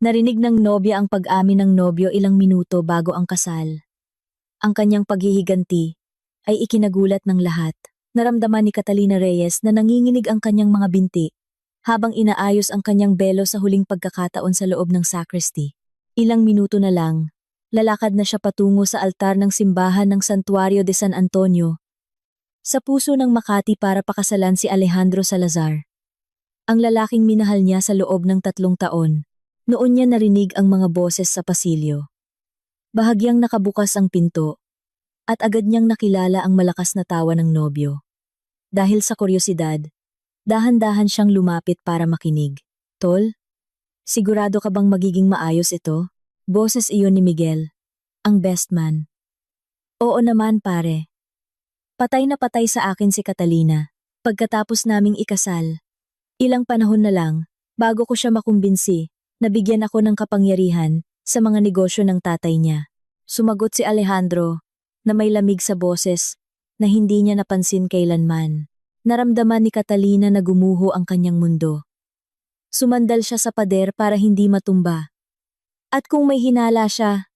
Narinig ng nobya ang pag-amin ng nobyo ilang minuto bago ang kasal. Ang kanyang paghihiganti ay ikinagulat ng lahat. Naramdaman ni Catalina Reyes na nanginginig ang kanyang mga binti habang inaayos ang kanyang belo sa huling pagkakataon sa loob ng sacristy. Ilang minuto na lang, lalakad na siya patungo sa altar ng simbahan ng Santuario de San Antonio sa puso ng Makati para pakasalan si Alejandro Salazar. Ang lalaking minahal niya sa loob ng 3 taon. Noon niya narinig ang mga boses sa pasilyo. Bahagyang nakabukas ang pinto at agad niyang nakilala ang malakas na tawa ng nobyo. Dahil sa kuryosidad, dahan-dahan siyang lumapit para makinig. Tol, sigurado ka bang magiging maayos ito? Boses iyon ni Miguel, ang best man. Oo naman pare. Patay na patay sa akin si Catalina. Pagkatapos naming ikasal, ilang panahon na lang, bago ko siya makumbinsi, nabigyan ako ng kapangyarihan sa mga negosyo ng tatay niya. Sumagot si Alejandro na may lamig sa boses na hindi niya napansin kailanman. Naramdaman ni Catalina na gumuho ang kanyang mundo. Sumandal siya sa pader para hindi matumba. At kung may hinala siya,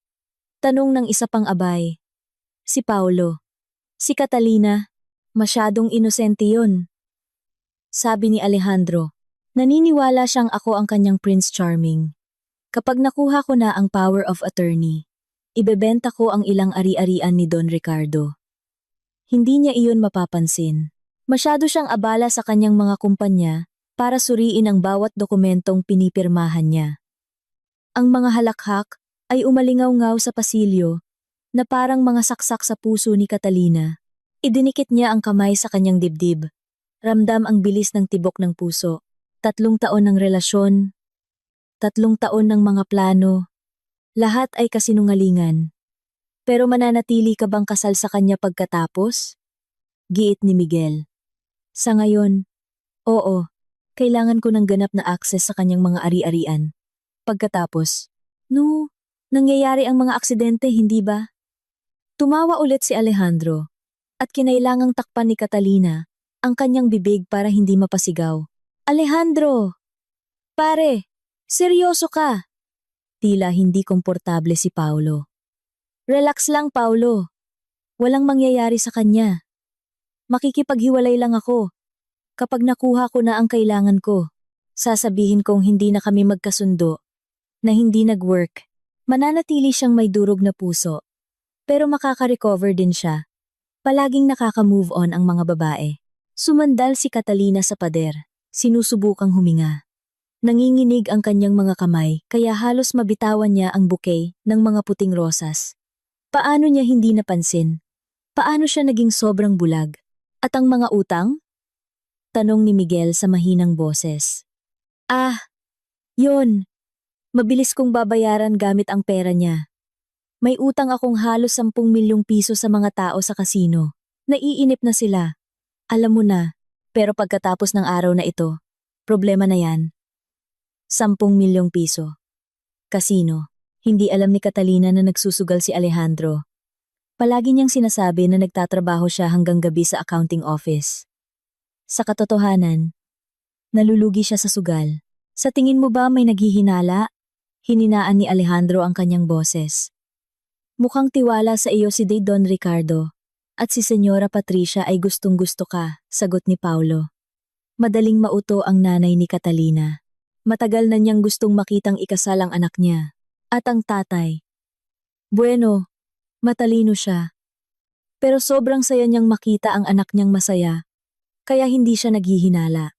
tanong ng isa pang abay. Si Paulo. Si Catalina, masyadong inosente yun. Sabi ni Alejandro, naniniwala siyang ako ang kanyang Prince Charming. Kapag nakuha ko na ang power of attorney, ibebenta ko ang ilang ari-arian ni Don Ricardo. Hindi niya iyon mapapansin. Masyado siyang abala sa kanyang mga kumpanya para suriin ang bawat dokumentong pinipirmahan niya. Ang mga halakhak ay umalingaw-ngaw sa pasilyo na parang mga saksak sa puso ni Catalina. Idinikit niya ang kamay sa kanyang dibdib. Ramdam ang bilis ng tibok ng puso. 3 taon ng relasyon, 3 taon ng mga plano, lahat ay kasinungalingan. Pero mananatili ka bang kasal sa kanya pagkatapos? Giit ni Miguel. Sa ngayon, oo, kailangan ko ng ganap na access sa kanyang mga ari-arian. Pagkatapos, no, nangyayari ang mga aksidente, hindi ba? Tumawa ulit si Alejandro at kinailangang takpan ni Catalina ang kanyang bibig para hindi mapasigaw. Alejandro! Pare, seryoso ka? Tila hindi komportable si Paulo. Relax lang, Paulo. Walang mangyayari sa kanya. Makikipaghiwalay lang ako. Kapag nakuha ko na ang kailangan ko, sasabihin kong hindi na kami magkasundo, na hindi nag-work. Mananatili siyang may durog na puso. Pero makaka-recover din siya. Palaging nakaka-move on ang mga babae. Sumandal si Catalina sa pader. Sinusubukang huminga. Nanginginig ang kanyang mga kamay kaya halos mabitawan niya ang bouquet ng mga puting rosas. Paano niya hindi napansin? Paano siya naging sobrang bulag? At ang mga utang? Tanong ni Miguel sa mahinang boses. Ah, yun. Mabilis kong babayaran gamit ang pera niya. May utang akong halos 10 milyong piso sa mga tao sa kasino. Naiinip na sila. Alam mo na, pero pagkatapos ng araw na ito, problema na yan. 10 milyong piso. Kasino. Hindi alam ni Catalina na nagsusugal si Alejandro. Palagi niyang sinasabi na nagtatrabaho siya hanggang gabi sa accounting office. Sa katotohanan, nalulugi siya sa sugal. Sa tingin mo ba may naghihinala? Hininaan ni Alejandro ang kanyang boses. Mukhang tiwala sa iyo si Don Ricardo. At si Senyora Patricia ay gustong-gusto ka, sagot ni Paulo. Madaling mauto ang nanay ni Catalina. Matagal na niyang gustong makitang ikasal ang anak niya. At ang tatay. Bueno, matalino siya. Pero sobrang saya niyang makita ang anak niyang masaya. Kaya hindi siya naghihinala.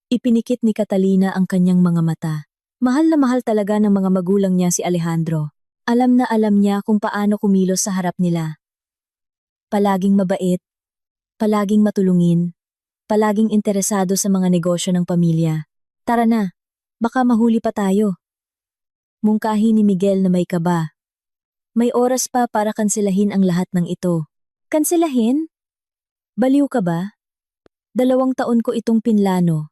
Ipinikit ni Catalina ang kanyang mga mata. Mahal na mahal talaga ng mga magulang niya si Alejandro. Alam na alam niya kung paano kumilos sa harap nila. Palaging mabait, palaging matulungin, palaging interesado sa mga negosyo ng pamilya. Tara na, baka mahuli pa tayo. Mungkahi ni Miguel na may kaba. May oras pa para kanselahin ang lahat ng ito. Kanselahin? Baliw ka ba? 2 taon ko itong pinlano.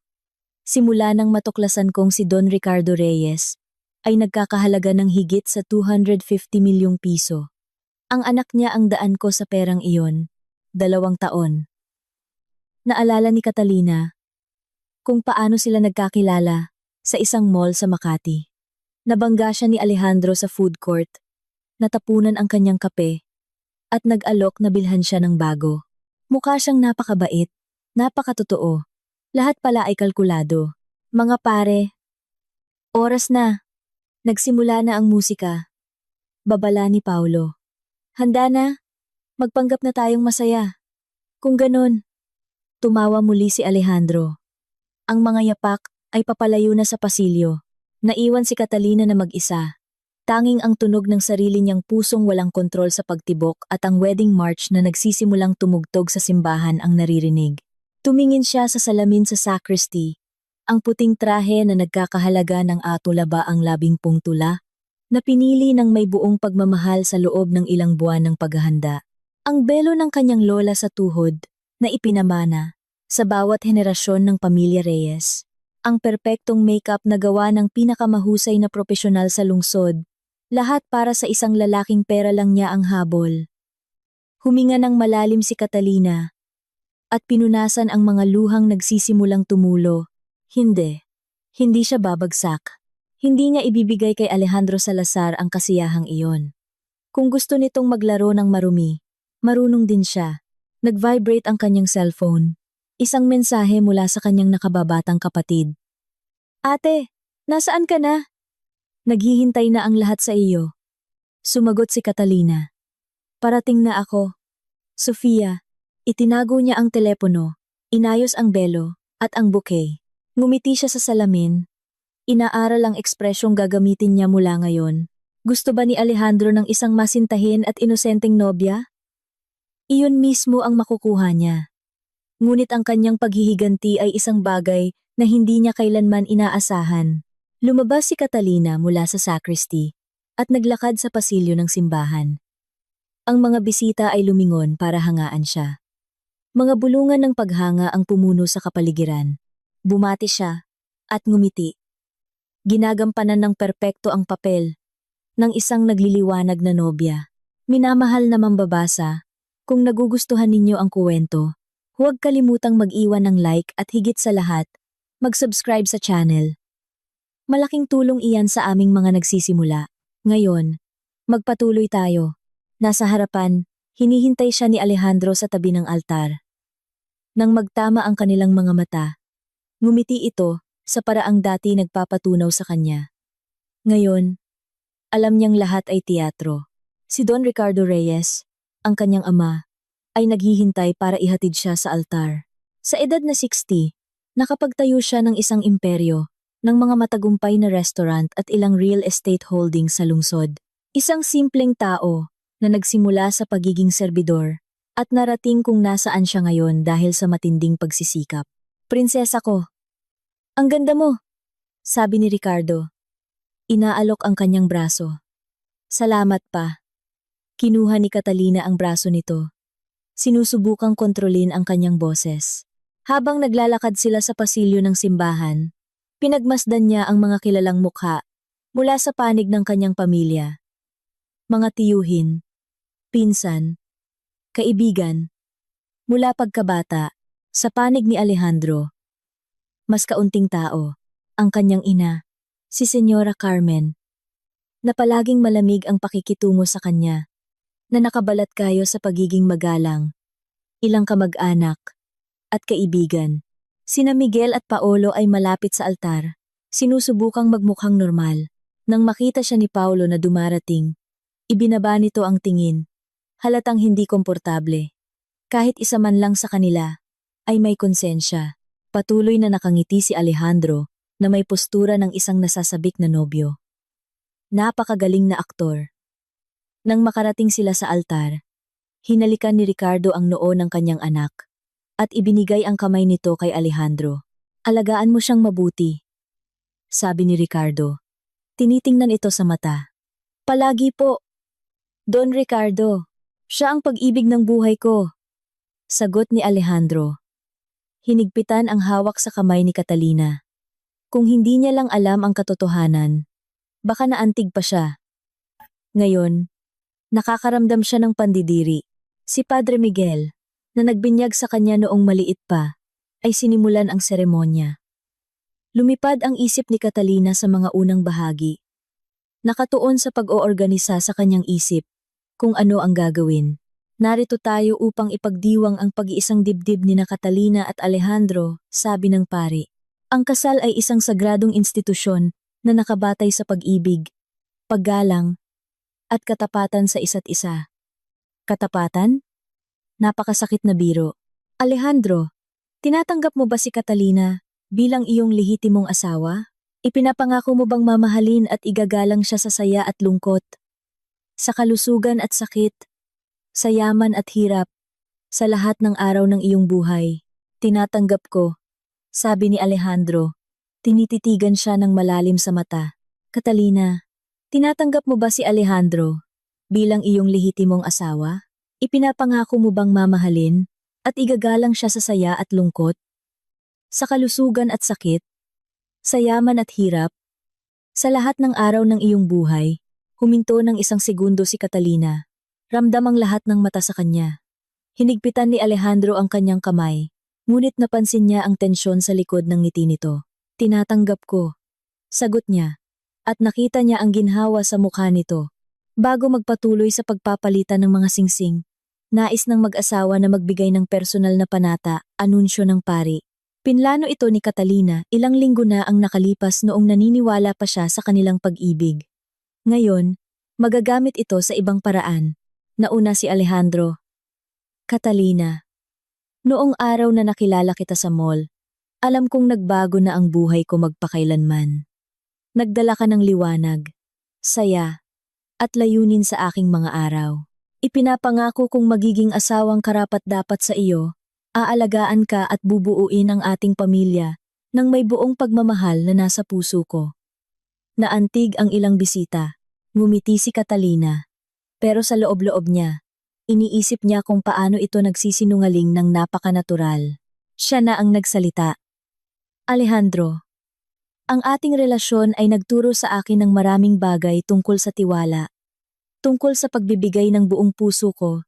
Simula nang matuklasan kong si Don Ricardo Reyes ay nagkakahalaga ng higit sa 250 milyong piso. Ang anak niya ang daan ko sa perang iyon, 2 taon. Naalala ni Catalina kung paano sila nagkakilala sa isang mall sa Makati. Nabangga siya ni Alejandro sa food court, natapunan ang kanyang kape, at nag-alok na bilhan siya ng bago. Mukha siyang napakabait, napakatotoo. Lahat pala ay kalkulado. Mga pare, oras na. Nagsimula na ang musika. Babala ni Paulo. Handa na? Magpanggap na tayong masaya. Kung ganon, tumawa muli si Alejandro. Ang mga yapak ay papalayo na sa pasilyo. Naiwan si Catalina na mag-isa. Tanging ang tunog ng sarili niyang pusong walang kontrol sa pagtibok at ang wedding march na nagsisimulang tumugtog sa simbahan ang naririnig. Tumingin siya sa salamin sa sacristy. Ang puting trahe na nagkakahalaga ng atulaba ang 10 tula, na pinili ng may buong pagmamahal sa loob ng ilang buwan ng paghahanda. Ang belo ng kanyang lola sa tuhod, na ipinamana, sa bawat henerasyon ng pamilya Reyes. Ang perpektong makeup na gawa ng pinakamahusay na propesyonal sa lungsod, lahat para sa isang lalaking pera lang niya ang habol. Huminga ng malalim si Catalina, at pinunasan ang mga luhang nagsisimulang tumulo. Hindi siya babagsak. Hindi niya ibibigay kay Alejandro Salazar ang kasiyahang iyon. Kung gusto nitong maglaro ng marumi, marunong din siya. Nag-vibrate ang kanyang cellphone. Isang mensahe mula sa kanyang nakababatang kapatid. Ate, nasaan ka na? Naghihintay na ang lahat sa iyo. Sumagot si Catalina. Parating na ako. Sofia, itinago niya ang telepono, inayos ang belo, at ang bouquet. Ngumiti siya sa salamin. Inaaral ang ekspresyong gagamitin niya mula ngayon. Gusto ba ni Alejandro ng isang masintahin at inosenteng nobya? Iyon mismo ang makukuha niya. Ngunit ang kanyang paghihiganti ay isang bagay na hindi niya kailanman inaasahan. Lumabas si Catalina mula sa sacristy at naglakad sa pasilyo ng simbahan. Ang mga bisita ay lumingon para hangaan siya. Mga bulungan ng paghanga ang pumuno sa kapaligiran. Bumati siya at ngumiti. Ginagampanan ng perpekto ang papel ng isang nagliliwanag na nobya. Minamahal na mambabasa, kung nagugustuhan ninyo ang kuwento, huwag kalimutang mag-iwan ng like at higit sa lahat, mag-subscribe sa channel. Malaking tulong iyan sa aming mga nagsisimula. Ngayon, magpatuloy tayo. Nasa harapan, hinihintay siya ni Alejandro sa tabi ng altar. Nang magtama ang kanilang mga mata, ngumiti ito sa paraang dati nagpapatunaw sa kanya. Ngayon, alam niyang lahat ay teatro. Si Don Ricardo Reyes, ang kanyang ama, ay naghihintay para ihatid siya sa altar. Sa edad na 60, nakapagtayo siya ng isang imperyo, ng mga matagumpay na restaurant at ilang real estate holdings sa lungsod. Isang simpleng tao na nagsimula sa pagiging serbidor at narating kung nasaan siya ngayon dahil sa matinding pagsisikap. Prinsesa ko, ang ganda mo, sabi ni Ricardo. Inaalok ang kanyang braso. Salamat pa. Kinuha ni Catalina ang braso nito. Sinusubukang kontrolin ang kanyang boses. Habang naglalakad sila sa pasilyo ng simbahan, pinagmasdan niya ang mga kilalang mukha mula sa panig ng kanyang pamilya. Mga tiyuhin, pinsan, kaibigan, mula pagkabata, sa panig ni Alejandro. Mas kaunting tao, ang kanyang ina, si Senyora Carmen, na palaging malamig ang pakikitungo sa kanya, na nakabalat kayo sa pagiging magalang, ilang kamag-anak, at kaibigan. Sina Miguel at Paolo ay malapit sa altar, sinusubukang magmukhang normal. Nang makita siya ni Paulo na dumarating, ibinaba nito ang tingin, halatang hindi komportable. Kahit isa man lang sa kanila, ay may konsensya. Patuloy na nakangiti si Alejandro na may postura ng isang nasasabik na nobyo. Napakagaling na aktor. Nang makarating sila sa altar, hinalikan ni Ricardo ang noo ng kanyang anak at ibinigay ang kamay nito kay Alejandro. Alagaan mo siyang mabuti, sabi ni Ricardo. Tinitingnan ito sa mata. Palagi po, Don Ricardo. Siya ang pag-ibig ng buhay ko, sagot ni Alejandro. Hinigpitan ang hawak sa kamay ni Catalina. Kung hindi niya lang alam ang katotohanan, baka naantig pa siya. Ngayon, nakakaramdam siya ng pandidiri. Si Padre Miguel, na nagbinyag sa kanya noong maliit pa, ay sinimulan ang seremonya. Lumipad ang isip ni Catalina sa mga unang bahagi, nakatuon sa pag-oorganisa sa kanyang isip kung ano ang gagawin. Narito tayo upang ipagdiwang ang pag-iisang dibdib ni Catalina at Alejandro, sabi ng pari. Ang kasal ay isang sagradong institusyon na nakabatay sa pag-ibig, paggalang, at katapatan sa isa't isa. Katapatan? Napakasakit na biro. Alejandro, tinatanggap mo ba si Catalina bilang iyong lehitimong asawa? Ipinapangako mo bang mamahalin at igagalang siya sa saya at lungkot? Sa kalusugan at sakit? Sa yaman at hirap? Sa lahat ng araw ng iyong buhay? Tinatanggap ko, sabi ni Alejandro. Tinititigan siya ng malalim sa mata. Catalina, tinatanggap mo ba si Alejandro bilang iyong lehitimong asawa? Ipinapangako mo bang mamahalin at igagalang siya sa saya at lungkot? Sa kalusugan at sakit? Sa yaman at hirap? Sa lahat ng araw ng iyong buhay? Huminto ng isang segundo si Catalina. Ramdam ang lahat ng mata sa kanya. Hinigpitan ni Alejandro ang kanyang kamay, ngunit napansin niya ang tensyon sa likod ng ngiti nito. Tinatanggap ko, sagot niya, at nakita niya ang ginhawa sa mukha nito. Bago magpatuloy sa pagpapalitan ng mga singsing, nais ng mag-asawa na magbigay ng personal na panata, anunsyo ng pari. Pinlano ito ni Catalina, ilang linggo na ang nakalipas noong naniniwala pa siya sa kanilang pag-ibig. Ngayon, magagamit ito sa ibang paraan. Nauna si Alejandro. Catalina, noong araw na nakilala kita sa mall, alam kong nagbago na ang buhay ko magpakailanman. Nagdala ka ng liwanag, saya, at layunin sa aking mga araw. Ipinapangako kong magiging asawang karapat-dapat sa iyo, aalagaan ka at bubuuin ang ating pamilya nang may buong pagmamahal na nasa puso ko. Naantig ang ilang bisita, ngumiti si Catalina, pero sa loob-loob niya, iniisip niya kung paano ito nagsisinungaling ng napakanatural. Siya na ang nagsalita. Alejandro, ang ating relasyon ay nagturo sa akin ng maraming bagay tungkol sa tiwala, tungkol sa pagbibigay ng buong puso ko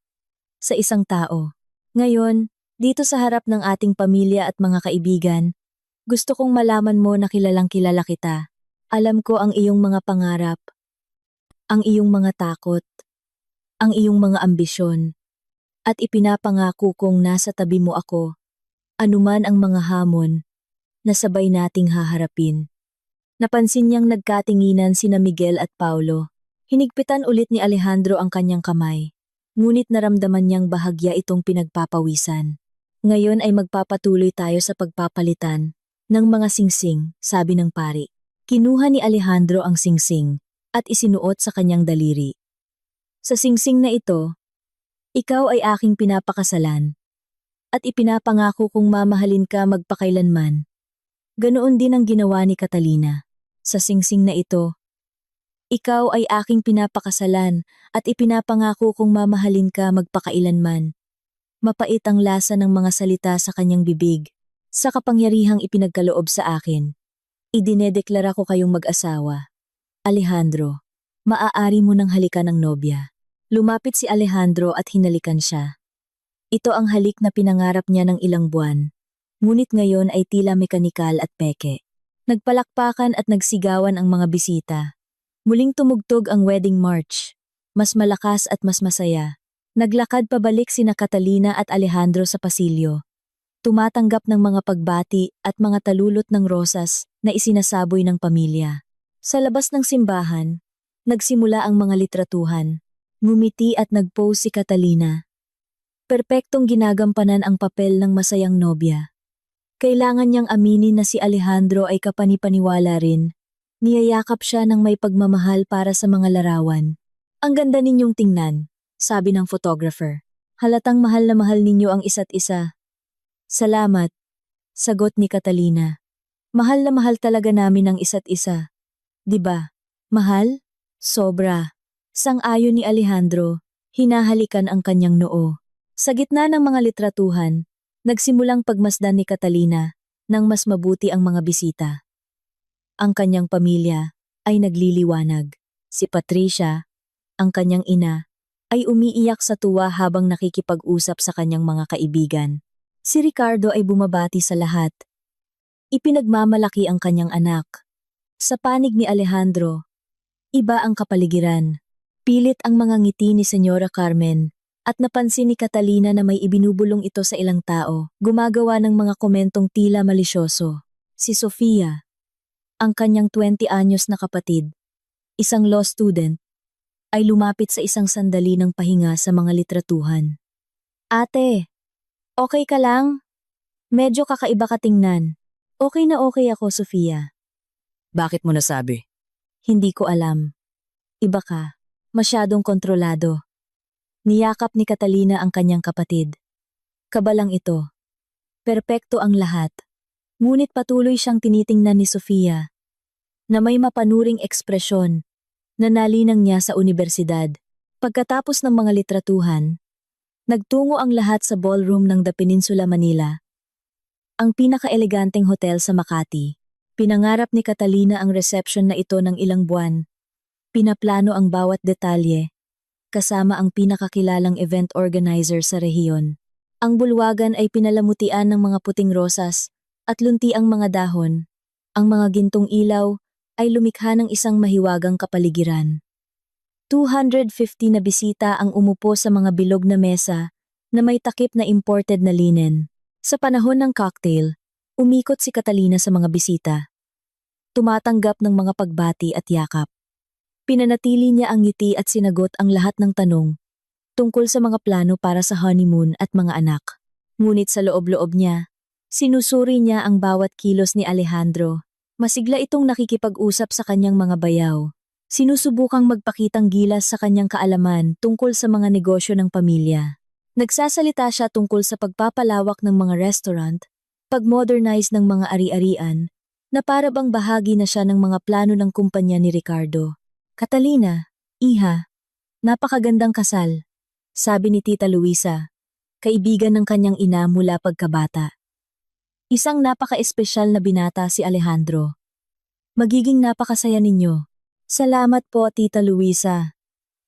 sa isang tao. Ngayon, dito sa harap ng ating pamilya at mga kaibigan, gusto kong malaman mo na kilalang kilala kita. Alam ko ang iyong mga pangarap, ang iyong mga takot, ang iyong mga ambisyon, at ipinapangako kong nasa tabi mo ako, anuman ang mga hamon na sabay nating haharapin. Napansin niyang nagkatinginan sina Miguel at Paulo. Hinigpitan ulit ni Alejandro ang kanyang kamay, ngunit naramdaman niyang bahagya itong pinagpapawisan. Ngayon ay magpapatuloy tayo sa pagpapalitan ng mga singsing, sabi ng pari. Kinuha ni Alejandro ang singsing at isinuot sa kanyang daliri. Sa singsing na ito, ikaw ay aking pinapakasalan at ipinapangako kong mamahalin ka magpakailanman. Ganoon din ang ginawa ni Catalina. Sa singsing na ito, ikaw ay aking pinapakasalan at ipinapangako kong mamahalin ka magpakailanman. Mapait ang lasa ng mga salita sa kanyang bibig. Sa kapangyarihang ipinagkaloob sa akin, idinedeklara ko kayong mag-asawa. Alejandro, maaari mo nang halikan ang nobya. Lumapit si Alejandro at hinalikan siya. Ito ang halik na pinangarap niya ng ilang buwan. Ngunit ngayon ay tila mekanikal at peke. Nagpalakpakan at nagsigawan ang mga bisita. Muling tumugtog ang wedding march. Mas malakas at mas masaya. Naglakad pabalik sina Catalina at Alejandro sa pasilyo. Tumatanggap ng mga pagbati at mga talulot ng rosas na isinasaboy ng pamilya. Sa labas ng simbahan, nagsimula ang mga litratuhan. Ngumiti at nag-pose si Catalina. Perpektong ginagampanan ang papel ng masayang nobya. Kailangan niyang aminin na si Alejandro ay kapanipaniwala rin. Niyayakap siya ng may pagmamahal para sa mga larawan. Ang ganda ninyong tingnan, sabi ng photographer. Halatang mahal na mahal ninyo ang isa't isa. Salamat, sagot ni Catalina. Mahal na mahal talaga namin ang isa't isa. 'Di ba? Mahal? Sobra. Sang-ayon ni Alejandro, hinahalikan ang kanyang noo. Sa gitna ng mga litratuhan, nagsimulang pagmasdan ni Catalina nang mas mabuti ang mga bisita. Ang kanyang pamilya ay nagliliwanag. Si Patricia, ang kanyang ina, ay umiiyak sa tuwa habang nakikipag-usap sa kanyang mga kaibigan. Si Ricardo ay bumabati sa lahat. Ipinagmamalaki ang kanyang anak. Sa panig ni Alejandro, Iba ang kapaligiran. Pilit ang mga ngiti ni Senyora Carmen, at napansin ni Catalina na may ibinubulong ito sa ilang tao, gumagawa ng mga komentong tila malisyoso. Si Sofia, ang kanyang 20 anyos na kapatid, isang law student, ay lumapit sa isang sandali ng pahinga sa mga litratuhan. Ate, okay ka lang? Medyo kakaiba ka tingnan. Okay na okay ako, Sofia. Bakit mo nasabi? Hindi ko alam. Iba ka. Masyadong kontrolado. Niyakap ni Catalina ang kanyang kapatid. Kabalang ito. Perpekto ang lahat. Ngunit patuloy siyang tinitingnan ni Sofia, na may mapanuring ekspresyon, na nalinang niya sa universidad. Pagkatapos ng mga litratuhan, nagtungo ang lahat sa ballroom ng The Peninsula Manila, ang pinaka-eleganteng hotel sa Makati. Pinangarap ni Catalina ang reception na ito ng ilang buwan. Pinaplano ang bawat detalye, kasama ang pinakakilalang event organizer sa rehiyon. Ang bulwagan ay pinalamutian ng mga puting rosas at lunti ang mga dahon. Ang mga gintong ilaw ay lumikha ng isang mahiwagang kapaligiran. 250 na bisita ang umupo sa mga bilog na mesa na may takip na imported na linen. Sa panahon ng cocktail, umikot si Catalina sa mga bisita. Tumatanggap ng mga pagbati at yakap. Pinanatili niya ang ngiti at sinagot ang lahat ng tanong tungkol sa mga plano para sa honeymoon at mga anak. Ngunit sa loob-loob niya, sinusuri niya ang bawat kilos ni Alejandro. Masigla itong nakikipag-usap sa kanyang mga bayaw. Sinusubukang magpakitang gilas sa kanyang kaalaman tungkol sa mga negosyo ng pamilya. Nagsasalita siya tungkol sa pagpapalawak ng mga restaurant, pag-modernize ng mga ari-arian, na para bang bahagi na siya ng mga plano ng kumpanya ni Ricardo. Catalina, iha, napakagandang kasal, sabi ni Tita Luisa, kaibigan ng kanyang ina mula pagkabata. Isang napaka-espesyal na binata si Alejandro. Magiging napakasaya ninyo. Salamat po, Tita Luisa.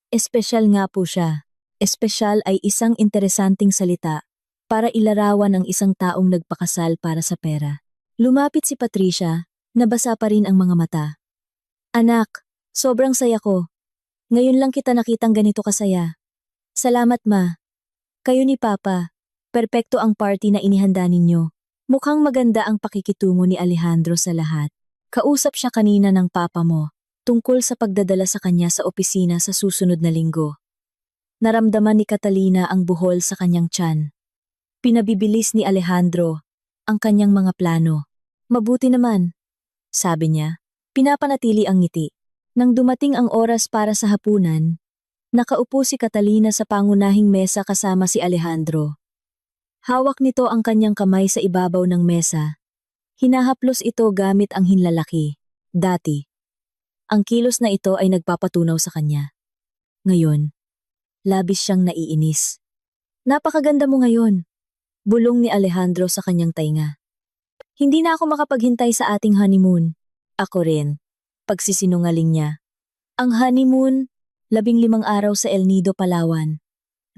Espesyal nga po siya. Espesyal ay isang interesanting salita para ilarawan ang isang taong nagpakasal para sa pera. Lumapit si Patricia, nabasa pa rin ang mga mata. Anak, sobrang saya ko. Ngayon lang kita nakitang ganito kasaya. Salamat ma. Kayo ni Papa, perpekto ang party na inihanda ninyo. Mukhang maganda ang pakikitungo ni Alejandro sa lahat. Kausap siya kanina ng papa mo tungkol sa pagdadala sa kanya sa opisina sa susunod na linggo. Naramdaman ni Catalina ang buhol sa kanyang tiyan. Pinabibilis ni Alejandro ang kanyang mga plano. Mabuti naman, sabi niya. Pinapanatili ang ngiti. Nang dumating ang oras para sa hapunan, nakaupo si Catalina sa pangunahing mesa kasama si Alejandro. Hawak nito ang kanyang kamay sa ibabaw ng mesa. Hinahaplos ito gamit ang hinlalaki. Dati, ang kilos na ito ay nagpapatunaw sa kanya. Ngayon, labis siyang naiinis. Napakaganda mo ngayon, bulong ni Alejandro sa kanyang tainga. Hindi na ako makapaghintay sa ating honeymoon. Ako rin, pagsisinungaling niya. Ang honeymoon, 15 araw sa El Nido, Palawan.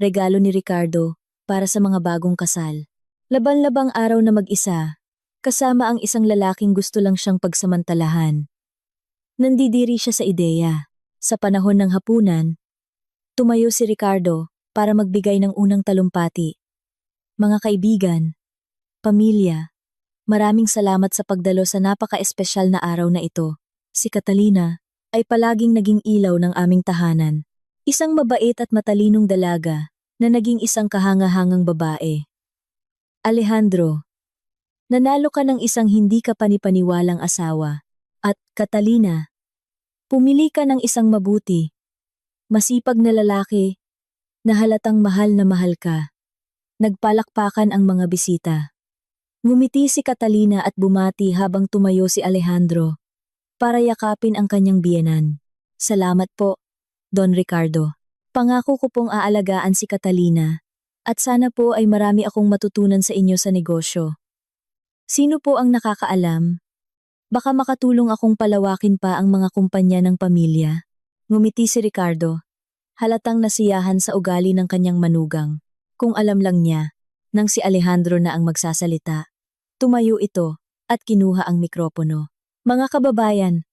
Regalo ni Ricardo para sa mga bagong kasal. Laban-labang araw na mag-isa, kasama ang isang lalaking gusto lang siyang pagsamantalahan. Nandidiri siya sa ideya. Sa panahon ng hapunan, tumayo si Ricardo para magbigay ng unang talumpati. Mga kaibigan, pamilya, maraming salamat sa pagdalo sa napaka-espesyal na araw na ito. Si Catalina ay palaging naging ilaw ng aming tahanan. Isang mabait at matalinong dalaga na naging isang kahanga-hangang babae. Alejandro, nanalo ka ng isang hindi ka panipaniwalang asawa. At Catalina, pumili ka ng isang mabuti, masipag na lalaki, na halatang mahal na mahal ka. Nagpalakpakan ang mga bisita. Ngumiti si Catalina at bumati habang tumayo si Alejandro para yakapin ang kanyang biyenan. Salamat po, Don Ricardo. Pangako ko pong aalagaan si Catalina at sana po ay marami akong matutunan sa inyo sa negosyo. Sino po ang nakakaalam? Baka makatulong akong palawakin pa ang mga kumpanya ng pamilya. Ngumiti si Ricardo. Halatang nasiyahan sa ugali ng kanyang manugang. Kung alam lang niya, nang si Alejandro na ang magsasalita. Tumayo ito at kinuha ang mikropono. Mga kababayan,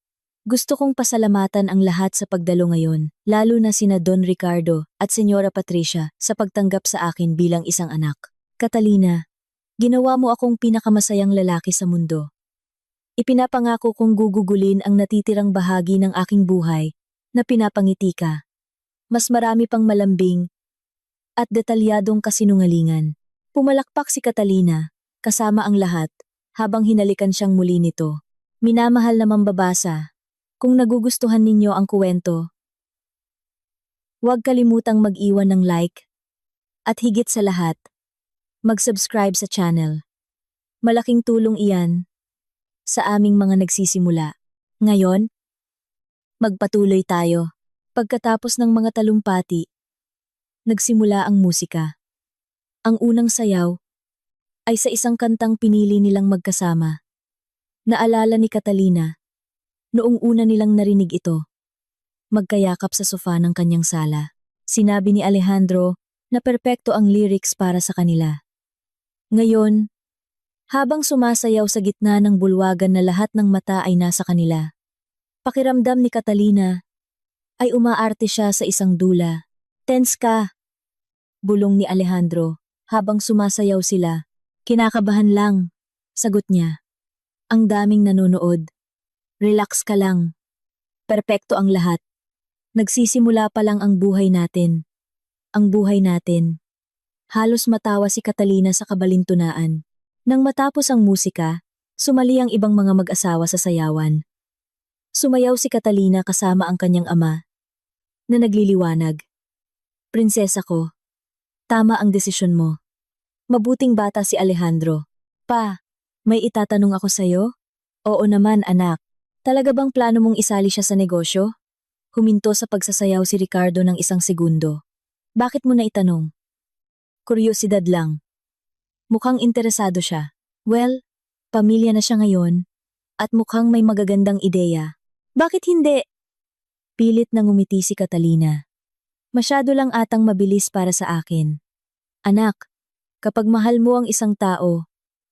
Gusto kong pasalamatan ang lahat sa pagdalo ngayon, lalo na sina Don Ricardo at Senyora Patricia sa pagtanggap sa akin bilang isang anak. Catalina, ginawa mo akong pinakamasayang lalaki sa mundo. Ipinapangako kong gugugulin ang natitirang bahagi ng aking buhay na pinapangiti ka. Mas marami pang malambing at detalyadong kasinungalingan. Pumalakpak si Catalina, kasama ang lahat, habang hinalikan siyang muli nito. Minamahal na mambabasa, kung nagugustuhan ninyo ang kuwento, huwag kalimutang mag-iwan ng like, at higit sa lahat, mag-subscribe sa channel. Malaking tulong iyan sa aming mga nagsisimula. Ngayon, magpatuloy tayo. Pagkatapos ng mga talumpati, nagsimula ang musika. Ang unang sayaw ay sa isang kantang pinili nilang magkasama. Naalala ni Catalina, noong una nilang narinig ito, magkayakap sa sofa ng kanyang sala. Sinabi ni Alejandro na perpekto ang lyrics para sa kanila. Ngayon, habang sumasayaw sa gitna ng bulwagan na lahat ng mata ay nasa kanila, pakiramdam ni Catalina ay umaarte siya sa isang dula. Tense ka, bulong ni Alejandro habang sumasayaw sila. Kinakabahan lang, sagot niya. Ang daming nanonood. Relax ka lang. Perpekto ang lahat. Nagsisimula pa lang ang buhay natin. Ang buhay natin. Halos matawa si Catalina sa kabalintunaan. Nang matapos ang musika, sumali ang ibang mga mag-asawa sa sayawan. Sumayaw si Catalina kasama ang kanyang ama, na nagliliwanag. Prinsesa ko, tama ang desisyon mo. Mabuting bata si Alejandro. Pa, may itatanong ako sa'yo? Oo naman, anak. Talaga bang plano mong isali siya sa negosyo? Huminto sa pagsasayaw si Ricardo ng isang segundo. Bakit mo na itanong? Kuryosidad lang. Mukhang interesado siya. Well, pamilya na siya ngayon, at mukhang may magagandang ideya. Bakit hindi? Pilit na ngumiti si Catalina. Masyado lang atang mabilis para sa akin. Anak, kapag mahal mo ang isang tao,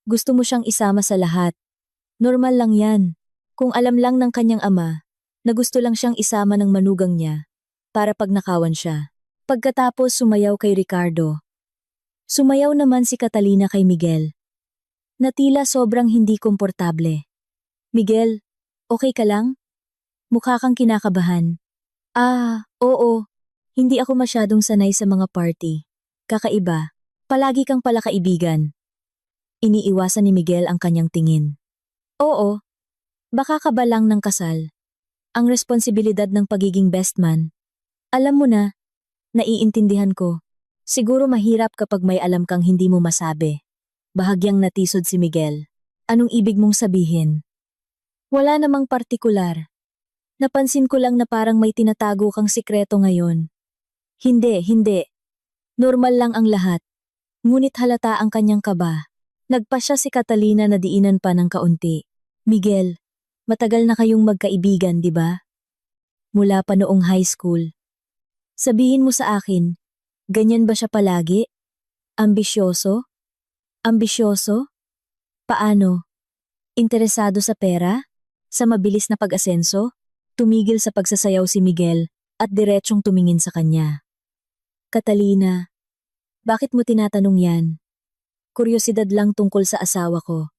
gusto mo siyang isama sa lahat. Normal lang yan. Kung alam lang ng kanyang ama, na gusto lang siyang isama ng manugang niya, para pagnakawan siya. Pagkatapos sumayaw kay Ricardo. Sumayaw naman si Catalina kay Miguel, na tila sobrang hindi komportable. Miguel, okay ka lang? Mukha kang kinakabahan. Oo. Hindi ako masyadong sanay sa mga party. Kakaiba. Palagi kang pala kaibigan. Iniiwasan ni Miguel ang kanyang tingin. Oo. Baka ka ba lang ng kasal? Ang responsibilidad ng pagiging best man. Alam mo na, naiintindihan ko. Siguro mahirap kapag may alam kang hindi mo masabi. Bahagyang natisod si Miguel. Anong ibig mong sabihin? Wala namang partikular. Napansin ko lang na parang may tinatago kang sikreto ngayon. Hindi. Normal lang ang lahat. Ngunit halata ang kanyang kaba. Nagpa siya si Catalina na diinan pa ng kaunti. Miguel, matagal na kayong magkaibigan, di ba? Mula pa noong high school. Sabihin mo sa akin, ganyan ba siya palagi? Ambisyoso? Ambisyoso? Paano? Interesado sa pera? Sa mabilis na pag-asenso? Tumigil sa pagsasayaw si Miguel at diretsyong tumingin sa kanya. Catalina, bakit mo tinatanong yan? Kuryosidad lang tungkol sa asawa ko.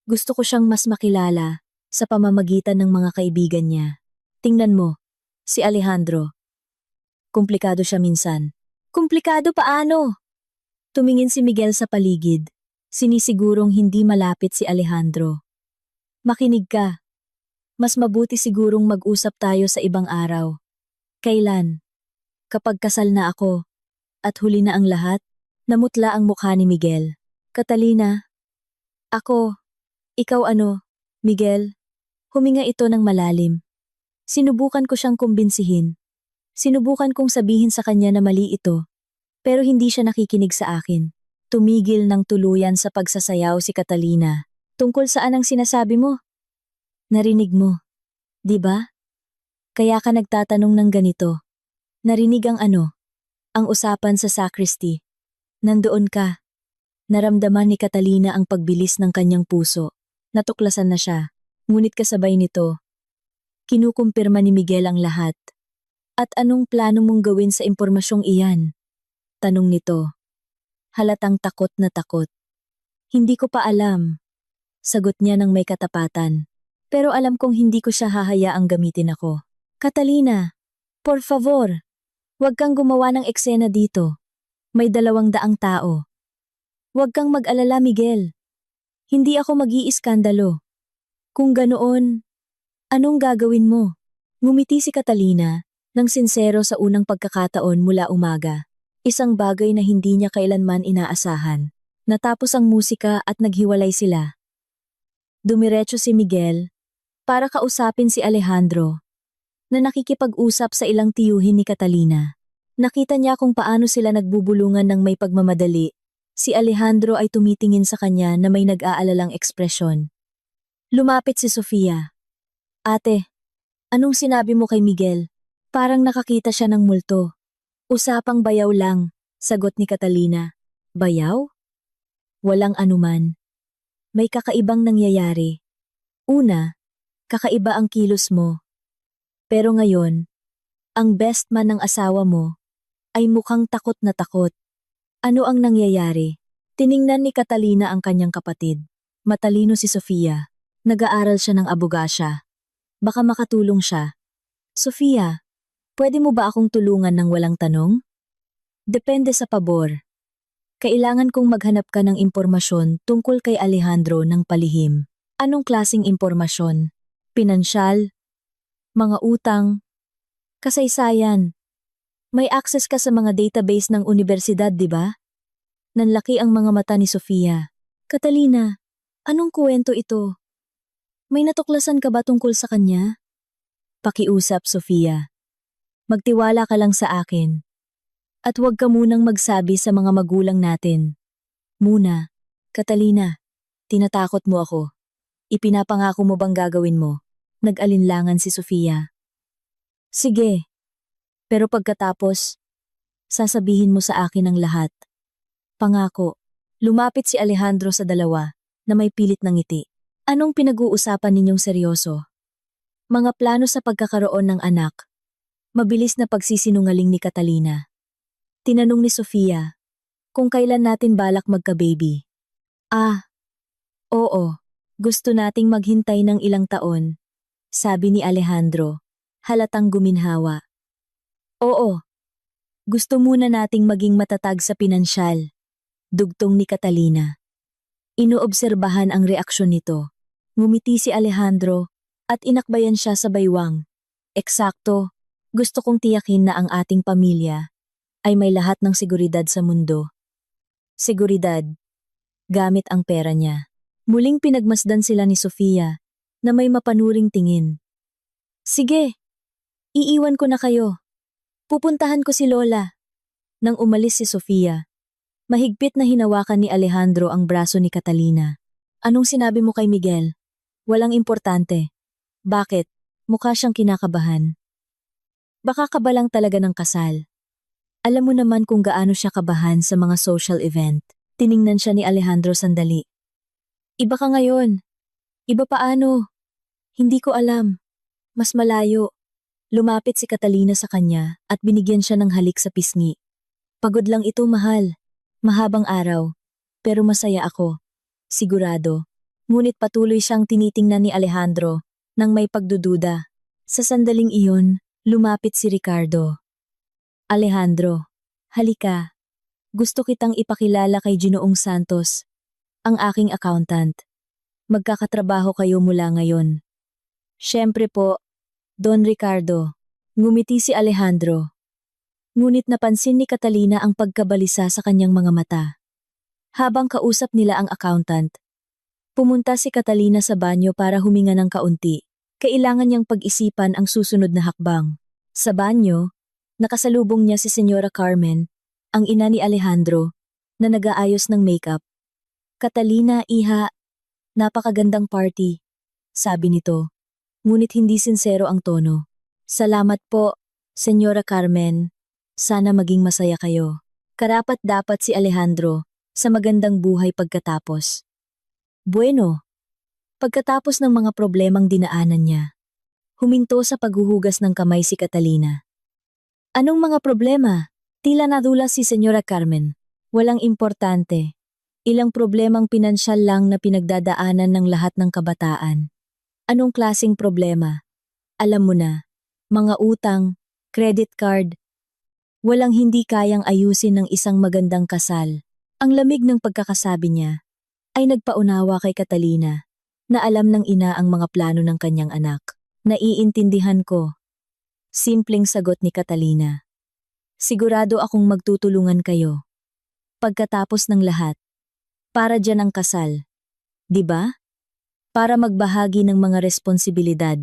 Gusto ko siyang mas makilala sa pamamagitan ng mga kaibigan niya. Tingnan mo, si Alejandro. Komplikado siya minsan. Komplikado paano? Tumingin si Miguel sa paligid. Sinisigurong hindi malapit si Alejandro. Makinig ka. Mas mabuti sigurong mag-usap tayo sa ibang araw. Kailan? Kapag kasal na ako, at huli na ang lahat, namutla ang mukha ni Miguel. Catalina. Ako. Ikaw ano? Miguel. Huminga ito ng malalim. Sinubukan ko siyang kumbinsihin. Sinubukan kong sabihin sa kanya na mali ito. Pero hindi siya nakikinig sa akin. Tumigil ng tuluyan sa pagsasayaw si Catalina. Tungkol saan ang sinasabi mo? Narinig mo, di ba? Kaya ka nagtatanong ng ganito. Narinig ang ano? Ang usapan sa sacristy. Nandoon ka. Naramdaman ni Catalina ang pagbilis ng kanyang puso. Natuklasan na siya. Ngunit kasabay nito, Kinukumpirma ni Miguel ang lahat. At anong plano mong gawin sa impormasyong iyan? Tanong nito. Halatang takot na takot. Hindi ko pa alam. Sagot niya ng may katapatan. Pero alam kong hindi ko siya hahayaang gamitin ako. Catalina, por favor, huwag kang gumawa ng eksena dito. May 200 tao. Huwag kang mag-alala, Miguel. Hindi ako mag-iiskandalo. Kung ganoon, anong gagawin mo? Ngumiti si Catalina nang sinsero sa unang pagkakataon mula umaga. Isang bagay na hindi niya kailanman inaasahan. Natapos ang musika at naghiwalay sila. Dumiretso si Miguel para kausapin si Alejandro na nakikipag-usap sa ilang tiyuhin ni Catalina. Nakita niya kung paano sila nagbubulungan ng may pagmamadali. Si Alejandro ay tumitingin sa kanya na may nag-aalalang ekspresyon. Lumapit si Sofia. Ate, anong sinabi mo kay Miguel? Parang nakakita siya ng multo. Usapang bayaw lang, sagot ni Catalina. Bayaw? Walang anuman. May kakaibang nangyayari. Una, kakaiba ang kilos mo. Pero ngayon, ang best man ng asawa mo ay mukhang takot na takot. Ano ang nangyayari? Tiningnan ni Catalina ang kanyang kapatid. Matalino si Sofia. Nag-aaral siya ng abogasya. Baka makatulong siya. Sofia, pwede mo ba akong tulungan ng walang tanong? Depende sa pabor. Kailangan kong maghanap ka ng impormasyon tungkol kay Alejandro ng palihim. Anong klasing impormasyon? Pinansyal? Mga utang? Kasaysayan? May access ka sa mga database ng universidad, di ba? Nanlaki ang mga mata ni Sofia. Catalina, anong kwento ito? May natuklasan ka ba tungkol sa kanya? Pakiusap, Sofia. Magtiwala ka lang sa akin. At huwag ka munang magsabi sa mga magulang natin. Muna, Catalina, tinatakot mo ako. Ipinapangako mo bang gagawin mo? Nag-alinlangan si Sofia. Sige. Pero pagkatapos, sasabihin mo sa akin ang lahat. Pangako. Lumapit si Alejandro sa dalawa na may pilit ng ngiti. Anong pinag-uusapan ninyong seryoso? Mga plano sa pagkakaroon ng anak. Mabilis na pagsisinungaling ni Catalina. Tinanong ni Sofia kung kailan natin balak magka-baby. Oo. Gusto nating maghintay ng ilang taon, sabi ni Alejandro, halatang guminhawa. Oo. Gusto muna nating maging matatag sa pinansyal, dugtong ni Catalina. Inoobserbahan ang reaksyon nito. Ngumiti si Alejandro at inakbayan siya sa baywang. Eksakto, gusto kong tiyakin na ang ating pamilya ay may lahat ng seguridad sa mundo. Seguridad, gamit ang pera niya. Muling pinagmasdan sila ni Sofia na may mapanuring tingin. Sige, iiwan ko na kayo. Pupuntahan ko si Lola. Nang umalis si Sofia, mahigpit na hinawakan ni Alejandro ang braso ni Catalina. Anong sinabi mo kay Miguel? Walang importante. Bakit? Mukha siyang kinakabahan. Baka kabalang talaga ng kasal. Alam mo naman kung gaano siya kabahan sa mga social event. Tiningnan siya ni Alejandro sandali. Iba ka ngayon. Iba paano? Hindi ko alam. Mas malayo. Lumapit si Catalina sa kanya at binigyan siya ng halik sa pisngi. Pagod lang ito, mahal. Mahabang araw. Pero masaya ako. Sigurado. Ngunit patuloy siyang tinitingnan ni Alejandro nang may pagdududa. Sa sandaling iyon, lumapit si Ricardo. Alejandro, halika. Gusto kitang ipakilala kay Ginoong Santos, ang aking accountant. Magkakatrabaho kayo mula ngayon. Siyempre po, Don Ricardo. Ngumiti si Alejandro. Ngunit napansin ni Catalina ang pagkabalisa sa kanyang mga mata. Habang kausap nila ang accountant, pumunta si Catalina sa banyo para huminga ng kaunti. Kailangan niyang pag-isipan ang susunod na hakbang. Sa banyo, nakasalubong niya si Señora Carmen, ang ina ni Alejandro, na nag-aayos ng makeup. Catalina, iha, napakagandang party, sabi nito. Ngunit hindi sinsero ang tono. Salamat po, Señora Carmen. Sana maging masaya kayo. Karapat-dapat si Alejandro sa magandang buhay pagkatapos. Bueno, pagkatapos ng mga problemang dinaanan niya, Huminto sa paghuhugas ng kamay si Catalina. Anong mga problema? Tila nadulas si Senyora Carmen. Walang importante. Ilang problemang pinansyal lang na pinagdadaanan ng lahat ng kabataan. Anong klasing problema? Alam mo na, mga utang, credit card, walang hindi kayang ayusin ng isang magandang kasal. Ang lamig ng pagkakasabi niya ay nagpaunawa kay Catalina na alam ng ina ang mga plano ng kanyang anak. Naiintindihan ko. Simpleng sagot ni Catalina. Sigurado akong magtutulungan kayo. Pagkatapos ng lahat, para dyan ang kasal. 'Di ba? Para magbahagi ng mga responsibilidad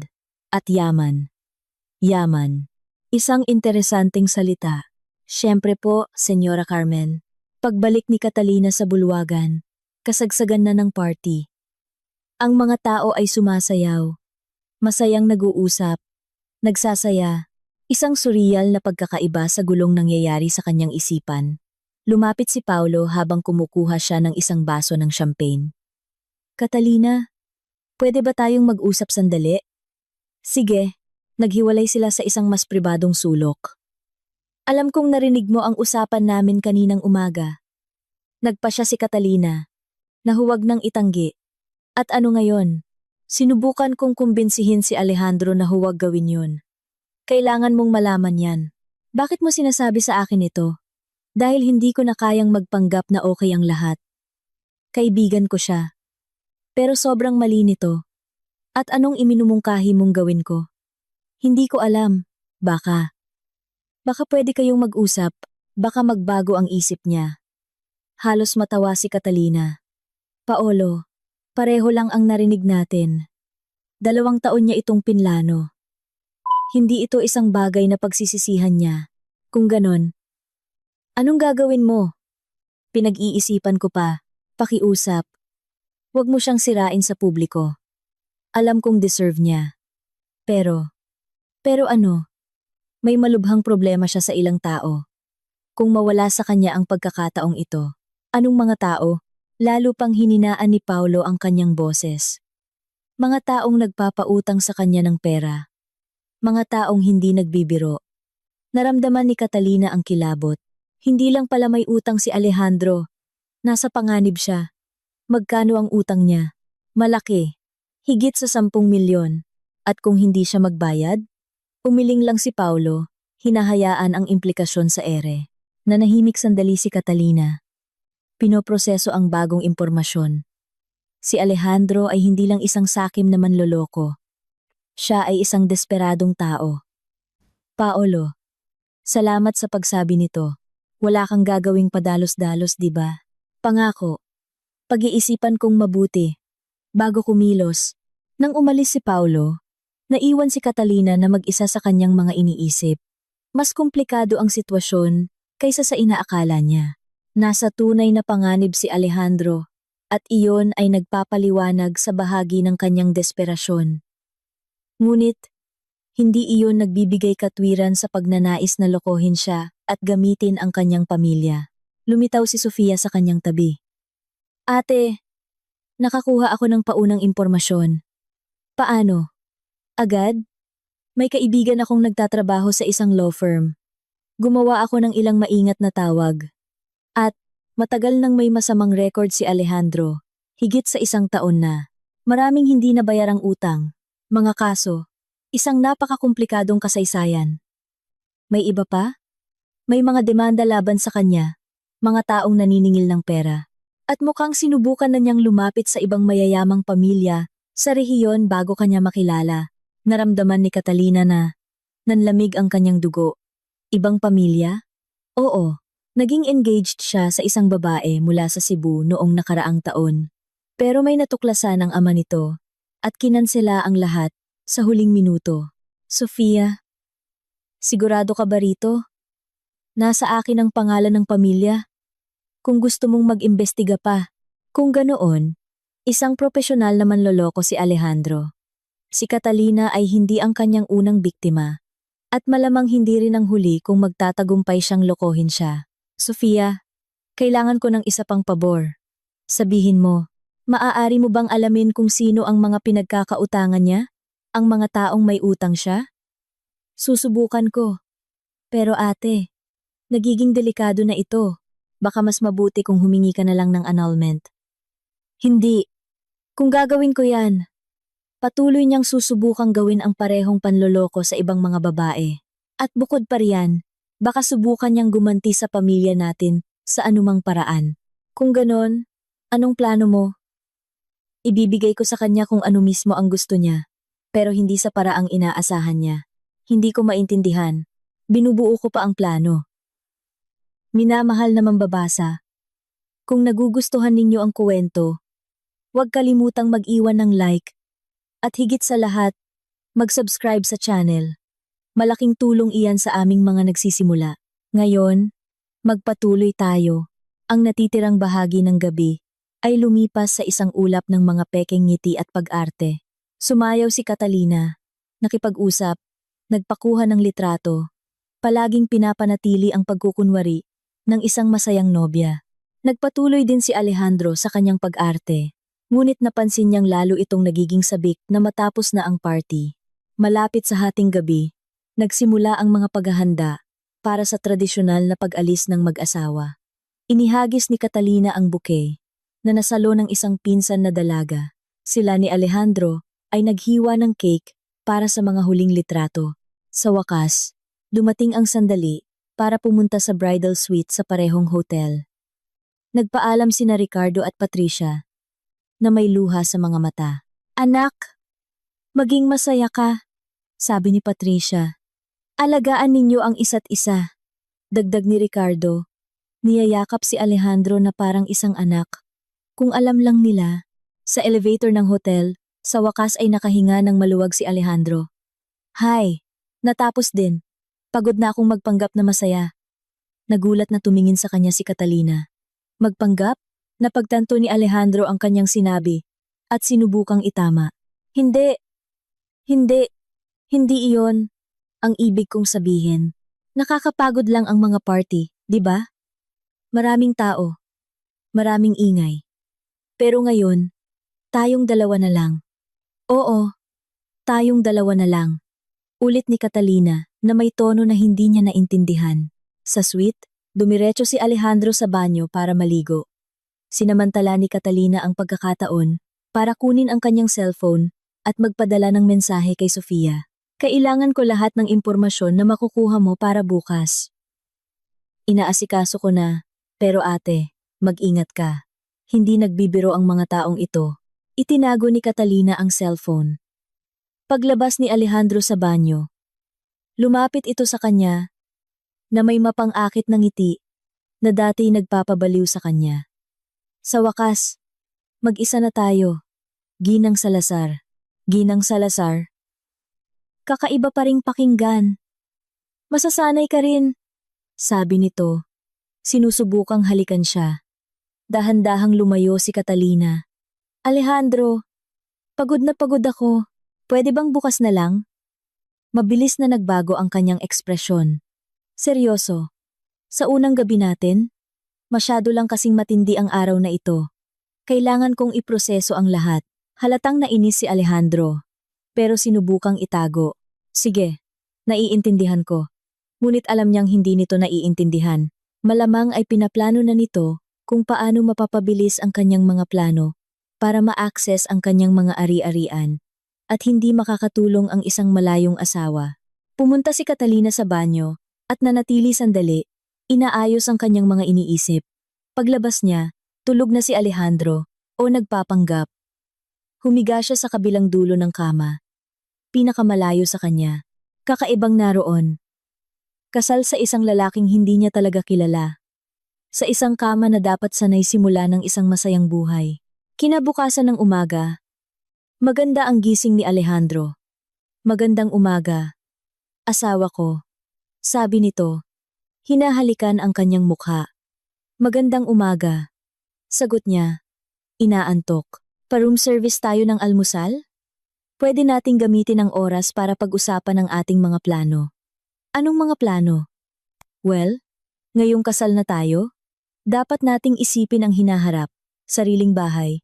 at yaman. Yaman. Isang interesanting salita. Siyempre po, Senyora Carmen. Pagbalik ni Catalina sa bulwagan, kasagsagan na ng party. Ang mga tao ay sumasayaw. Masayang nag-uusap. Nagsasaya. Isang surreal na pagkakaiba sa gulong nangyayari sa kanyang isipan. Lumapit si Paulo habang kumukuha siya ng isang baso ng champagne. Catalina, pwede ba tayong mag-usap sandali? Sige, naghiwalay sila sa isang mas pribadong sulok. Alam kong narinig mo ang usapan namin kaninang umaga. Nagpasya si Catalina, na huwag nang itanggi. At ano ngayon? Sinubukan kong kumbinsihin si Alejandro na huwag gawin yun. Kailangan mong malaman yan. Bakit mo sinasabi sa akin ito? Dahil hindi ko na kayang magpanggap na okay ang lahat. Kaibigan ko siya. Pero sobrang mali nito. At anong iminumungkahi mong gawin ko? Hindi ko alam. Baka pwede kayong mag-usap. Baka magbago ang isip niya. Halos matawa si Catalina. Paolo, pareho lang ang narinig natin. 2 taon niya itong pinlano. Hindi ito isang bagay na pagsisisihan niya. Kung ganon, anong gagawin mo? Pinag-iisipan ko pa. Pakiusap. Huwag mo siyang sirain sa publiko. Alam kong deserve niya. Pero ano? May malubhang problema siya sa ilang tao. Kung mawala sa kanya ang pagkakataong ito, anong mga tao? Lalo pang hininaan ni Paulo ang kanyang boses. Mga taong nagpapautang sa kanya ng pera. Mga taong hindi nagbibiro. Naramdaman ni Catalina ang kilabot. Hindi lang pala may utang si Alejandro. Nasa panganib siya. Magkano ang utang niya? Malaki. Higit sa 10 milyon. At kung hindi siya magbayad? Umiling lang si Paulo. Hinahayaan ang implikasyon sa ere. Nanahimik sandali si Catalina. Pinoproseso ang bagong impormasyon. Si Alejandro ay hindi lang isang sakim na manloloko. Siya ay isang desperadong tao. Paolo, salamat sa pagsabi nito. Wala kang gagawing padalos-dalos, di ba? Pangako. Pag-iisipan kong mabuti. Bago kumilos. Nang umalis si Paulo, naiwan si Catalina na mag-isa sa kanyang mga iniisip. Mas komplikado ang sitwasyon kaysa sa inaakala niya. Nasa tunay na panganib si Alejandro at iyon ay nagpapaliwanag sa bahagi ng kanyang desperasyon. Ngunit, hindi iyon nagbibigay katwiran sa pagnanais na lokohin siya at gamitin ang kanyang pamilya. Lumitaw si Sofia sa kanyang tabi. Ate, nakakuha ako ng paunang impormasyon. Paano? Agad? May kaibigan akong nagtatrabaho sa isang law firm. Gumawa ako ng ilang maingat na tawag. At matagal nang may masamang record si Alejandro, higit sa 1 taon na. Maraming hindi nabayarang utang, mga kaso, isang napakakomplikadong kasaysayan. May iba pa? May mga demanda laban sa kanya, mga taong naniningil ng pera. At mukhang sinubukan na niyang lumapit sa ibang mayayamang pamilya sa rehiyon bago kanya makilala. Naramdaman ni Catalina na nanlamig ang kanyang dugo. Ibang pamilya? Oo. Naging engaged siya sa isang babae mula sa Cebu noong nakaraang taon. Pero may natuklasan ang ama nito at kinansela ang lahat sa huling minuto. Sofia, sigurado ka ba rito? Nasa akin ang pangalan ng pamilya. Kung gusto mong mag-imbestiga pa. Kung ganoon, isang profesional na manloloko si Alejandro. Si Catalina ay hindi ang kanyang unang biktima. At malamang hindi rin ang huli kung magtatagumpay siyang lokohin siya. Sofia, kailangan ko ng isa pang pabor. Sabihin mo, maaari mo bang alamin kung sino ang mga pinagkakautangan niya? Ang mga taong may utang siya? Susubukan ko. Pero ate, nagiging delikado na ito. Baka mas mabuti kung humingi ka na lang ng annulment. Hindi. Kung gagawin ko yan, patuloy niyang susubukang gawin ang parehong panloloko sa ibang mga babae. At bukod pa riyan, baka subukan niyang gumanti sa pamilya natin sa anumang paraan. Kung ganon, anong plano mo? Ibibigay ko sa kanya kung ano mismo ang gusto niya, pero hindi sa paraang inaasahan niya. Hindi ko maintindihan. Binubuo ko pa ang plano. Minamahal na mambabasa, kung nagugustuhan ninyo ang kuwento, huwag kalimutang mag-iwan ng like at higit sa lahat, mag-subscribe sa channel. Malaking tulong iyan sa aming mga nagsisimula. Ngayon, magpatuloy tayo. Ang natitirang bahagi ng gabi ay lumipas sa isang ulap ng mga pekeng ngiti at pag-arte. Sumayaw si Catalina, nakipag-usap, nagpakuha ng litrato, palaging pinapanatili ang pagkukunwari ng isang masayang nobya. Nagpatuloy din si Alejandro sa kanyang pag-arte, ngunit napansin niyang lalo itong nagiging sabik na matapos na ang party. Malapit sa hating gabi, nagsimula ang mga paghahanda para sa tradisyonal na pag-alis ng mag-asawa. Inihagis ni Catalina ang bouquet na nasalo ng isang pinsan na dalaga. Sila ni Alejandro ay naghiwa ng cake para sa mga huling litrato. Sa wakas, dumating ang sandali para pumunta sa bridal suite sa parehong hotel. Nagpaalam sina Ricardo at Patricia na may luha sa mga mata. Anak, maging masaya ka, sabi ni Patricia. Alagaan ninyo ang isa't isa. Dagdag ni Ricardo. Niyayakap si Alejandro na parang isang anak. Kung alam lang nila, sa elevator ng hotel, sa wakas ay nakahinga ng maluwag si Alejandro. Hay, natapos din. Pagod na akong magpanggap na masaya. Nagulat na tumingin sa kanya si Catalina. Magpanggap? Napagtanto ni Alejandro ang kanyang sinabi at sinubukang itama. Hindi. Hindi iyon ang ibig kong sabihin. Nakakapagod lang ang mga party, di ba? Maraming tao. Maraming ingay. Pero ngayon, tayong dalawa na lang. Oo, tayong dalawa na lang. Ulit ni Catalina na may tono na hindi niya naintindihan. Sa suite, dumiretso si Alejandro sa banyo para maligo. Sinamantala ni Catalina ang pagkakataon para kunin ang kanyang cellphone at magpadala ng mensahe kay Sofia. Kailangan ko lahat ng impormasyon na makukuha mo para bukas. Inaasikaso ko na, pero ate, mag-ingat ka. Hindi nagbibiro ang mga taong ito. Itinago ni Catalina ang cellphone. Paglabas ni Alejandro sa banyo, lumapit ito sa kanya na may mapang-akit na ngiti na dati nagpapabaliw sa kanya. Sa wakas, mag-isa na tayo. Ginang Salazar. Ginang Salazar. Kakaiba pa ring pakinggan. Masasanay ka rin, sabi nito. Sinusubukang halikan siya. Dahan-dahang lumayo si Catalina. Alejandro, pagod na pagod ako. Pwede bang bukas na lang? Mabilis na nagbago ang kanyang ekspresyon. Seryoso, sa unang gabi natin, masyado lang kasing matindi ang araw na ito. Kailangan kong iproseso ang lahat. Halatang nainis si Alejandro, pero sinubukang itago. Sige, naiintindihan ko. Ngunit alam niyang hindi nito naiintindihan. Malamang ay pinaplano na nito kung paano mapapabilis ang kanyang mga plano para ma-access ang kanyang mga ari-arian at hindi makakatulong ang isang malayong asawa. Pumunta si Catalina sa banyo at nanatili sandali, inaayos ang kanyang mga iniisip. Paglabas niya, tulog na si Alejandro o nagpapanggap. Humiga siya sa kabilang dulo ng kama. Pinakamalayo sa kanya. Kakaibang naroon. Kasal sa isang lalaking hindi niya talaga kilala. Sa isang kama na dapat sanay simula ng isang masayang buhay. Kinabukasan ng umaga, maganda ang gising ni Alejandro. Magandang umaga. Asawa ko. Sabi nito. Hinahalikan ang kanyang mukha. Magandang umaga. Sagot niya. Inaantok. Pa-room service tayo ng almusal? Pwede nating gamitin ang oras para pag-usapan ang ating mga plano. Anong mga plano? Well, ngayong kasal na tayo, dapat nating isipin ang hinaharap, sariling bahay.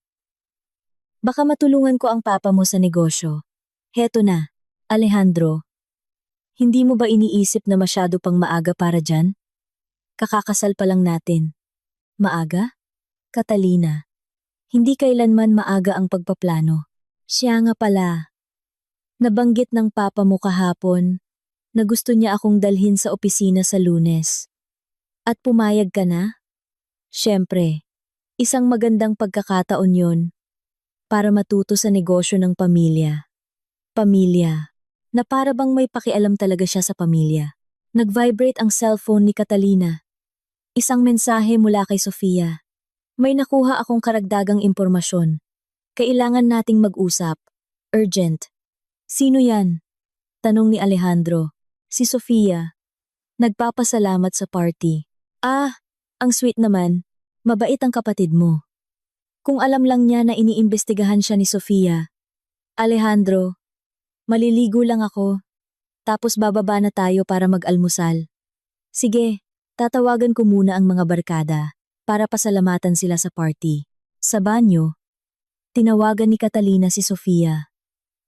Baka matulungan ko ang papa mo sa negosyo. Heto na, Alejandro. Hindi mo ba iniisip na masyado pang maaga para dyan? Kakakasal pa lang natin. Maaga? Catalina. Hindi kailanman maaga ang pagpaplano. Siya nga pala. Nabanggit ng papa mo kahapon na gusto niya akong dalhin sa opisina sa Lunes. At pumayag ka na? Siyempre, isang magandang pagkakataon yon para matuto sa negosyo ng pamilya. Pamilya, na para bang may pakialam talaga siya sa pamilya. Nag-vibrate ang cellphone ni Catalina. Isang mensahe mula kay Sofia. May nakuha akong karagdagang impormasyon. Kailangan nating mag-usap. Urgent. Sino yan? Tanong ni Alejandro. Si Sofia. Nagpapasalamat sa party. Ah, ang sweet naman. Mabait ang kapatid mo. Kung alam lang niya na iniimbestigahan siya ni Sofia. Alejandro, maliligo lang ako. Tapos bababa na tayo para mag-almusal. Sige, tatawagan ko muna ang mga barkada para pasalamatan sila sa party. Sa banyo, tinawagan ni Catalina si Sofia.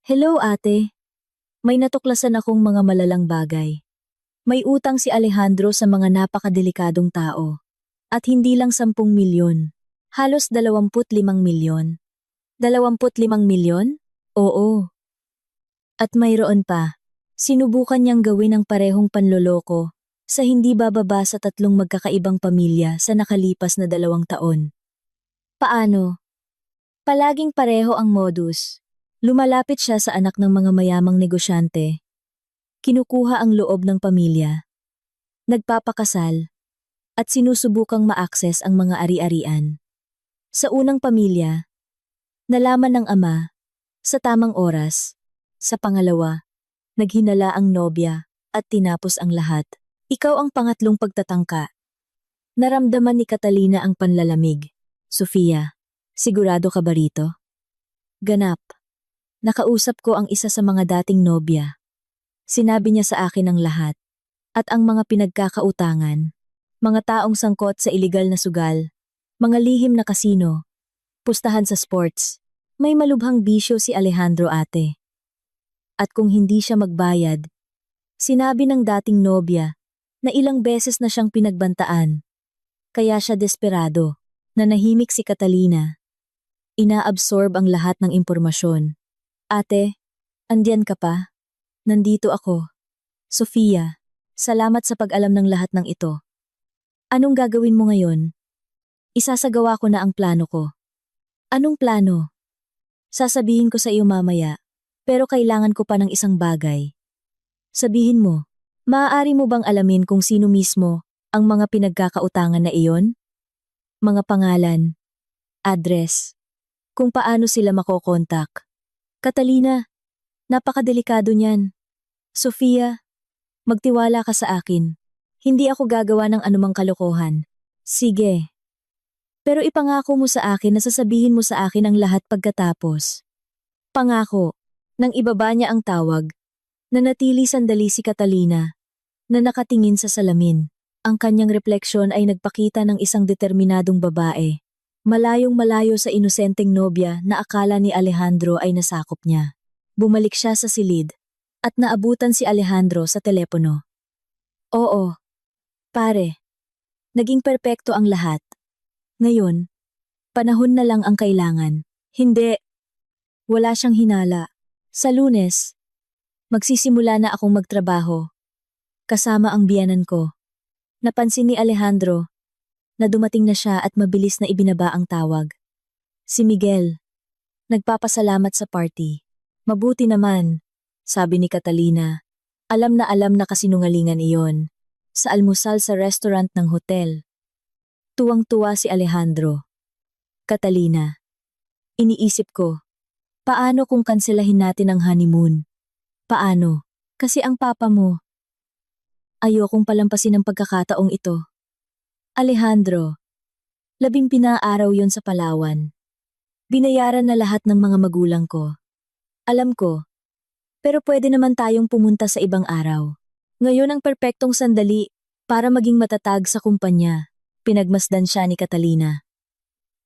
Hello ate. May natuklasan akong mga malalang bagay. May utang si Alejandro sa mga napakadelikadong tao. At hindi lang 10 milyon. Halos 25 milyon. 25 milyon? Oo. At mayroon pa. Sinubukan niyang gawin ang parehong panloloko sa hindi bababa sa 3 magkakaibang pamilya sa nakalipas na 2 taon. Paano? Palaging pareho ang modus. Lumalapit siya sa anak ng mga mayamang negosyante. Kinukuha ang loob ng pamilya. Nagpapakasal. At sinusubukang ma-access ang mga ari-arian. Sa unang pamilya, nalaman ng ama, sa tamang oras. Sa pangalawa, naghinala ang nobya at tinapos ang lahat. Ikaw ang pangatlong pagtatangka. Naramdaman ni Catalina ang panlalamig. Sofia, sigurado ka ba rito? Ganap. Nakausap ko ang isa sa mga dating nobya. Sinabi niya sa akin ang lahat. At ang mga pinagkakautangan. Mga taong sangkot sa iligal na sugal. Mga lihim na kasino. Pustahan sa sports. May malubhang bisyo si Alejandro ate. At kung hindi siya magbayad, sinabi ng dating nobya na ilang beses na siyang pinagbantaan. Kaya siya desperado. Nanahimik si Catalina. Inaabsorb ang lahat ng impormasyon. Ate, andyan ka pa? Nandito ako. Sofia, salamat sa pag-alam ng lahat ng ito. Anong gagawin mo ngayon? Isasagawa ko na ang plano ko. Anong plano? Sasabihin ko sa iyo mamaya, pero kailangan ko pa ng isang bagay. Sabihin mo, maaari mo bang alamin kung sino mismo ang mga pinagkakautangan na iyon? Mga pangalan, address, kung paano sila makokontak. Catalina, napakadelikado niyan. Sofia, magtiwala ka sa akin. Hindi ako gagawa ng anumang kalokohan. Sige. Pero ipangako mo sa akin na sasabihin mo sa akin ang lahat pagkatapos. Pangako, nang ibaba niya ang tawag, nanatili sandali si Catalina, na nakatingin sa salamin. Ang kanyang refleksyon ay nagpakita ng isang determinadong babae. Malayong malayo sa inosenteng nobya na akala ni Alejandro ay nasakop niya. Bumalik siya sa silid, at naabutan si Alejandro sa telepono. Oo. Pare. Naging perpekto ang lahat. Ngayon, panahon na lang ang kailangan. Hindi. Wala siyang hinala. Sa Lunes, magsisimula na akong magtrabaho. Kasama ang biyanan ko. Napansin ni Alejandro na dumating na siya at mabilis na ibinaba ang tawag. Si Miguel. Nagpapasalamat sa party. Mabuti naman, sabi ni Catalina. Alam na kasinungalingan iyon. Sa almusal sa restaurant ng hotel. Tuwang-tuwa si Alejandro. Catalina. Iniisip ko, paano kung kanselahin natin ang honeymoon? Paano? Kasi ang papa mo. Ayokong palampasin ang pagkakataong ito. Alejandro, 15 araw yon sa Palawan. Binayaran na lahat ng mga magulang ko. Alam ko, pero pwede naman tayong pumunta sa ibang araw. Ngayon ang perpektong sandali para maging matatag sa kumpanya. Pinagmasdan siya ni Catalina.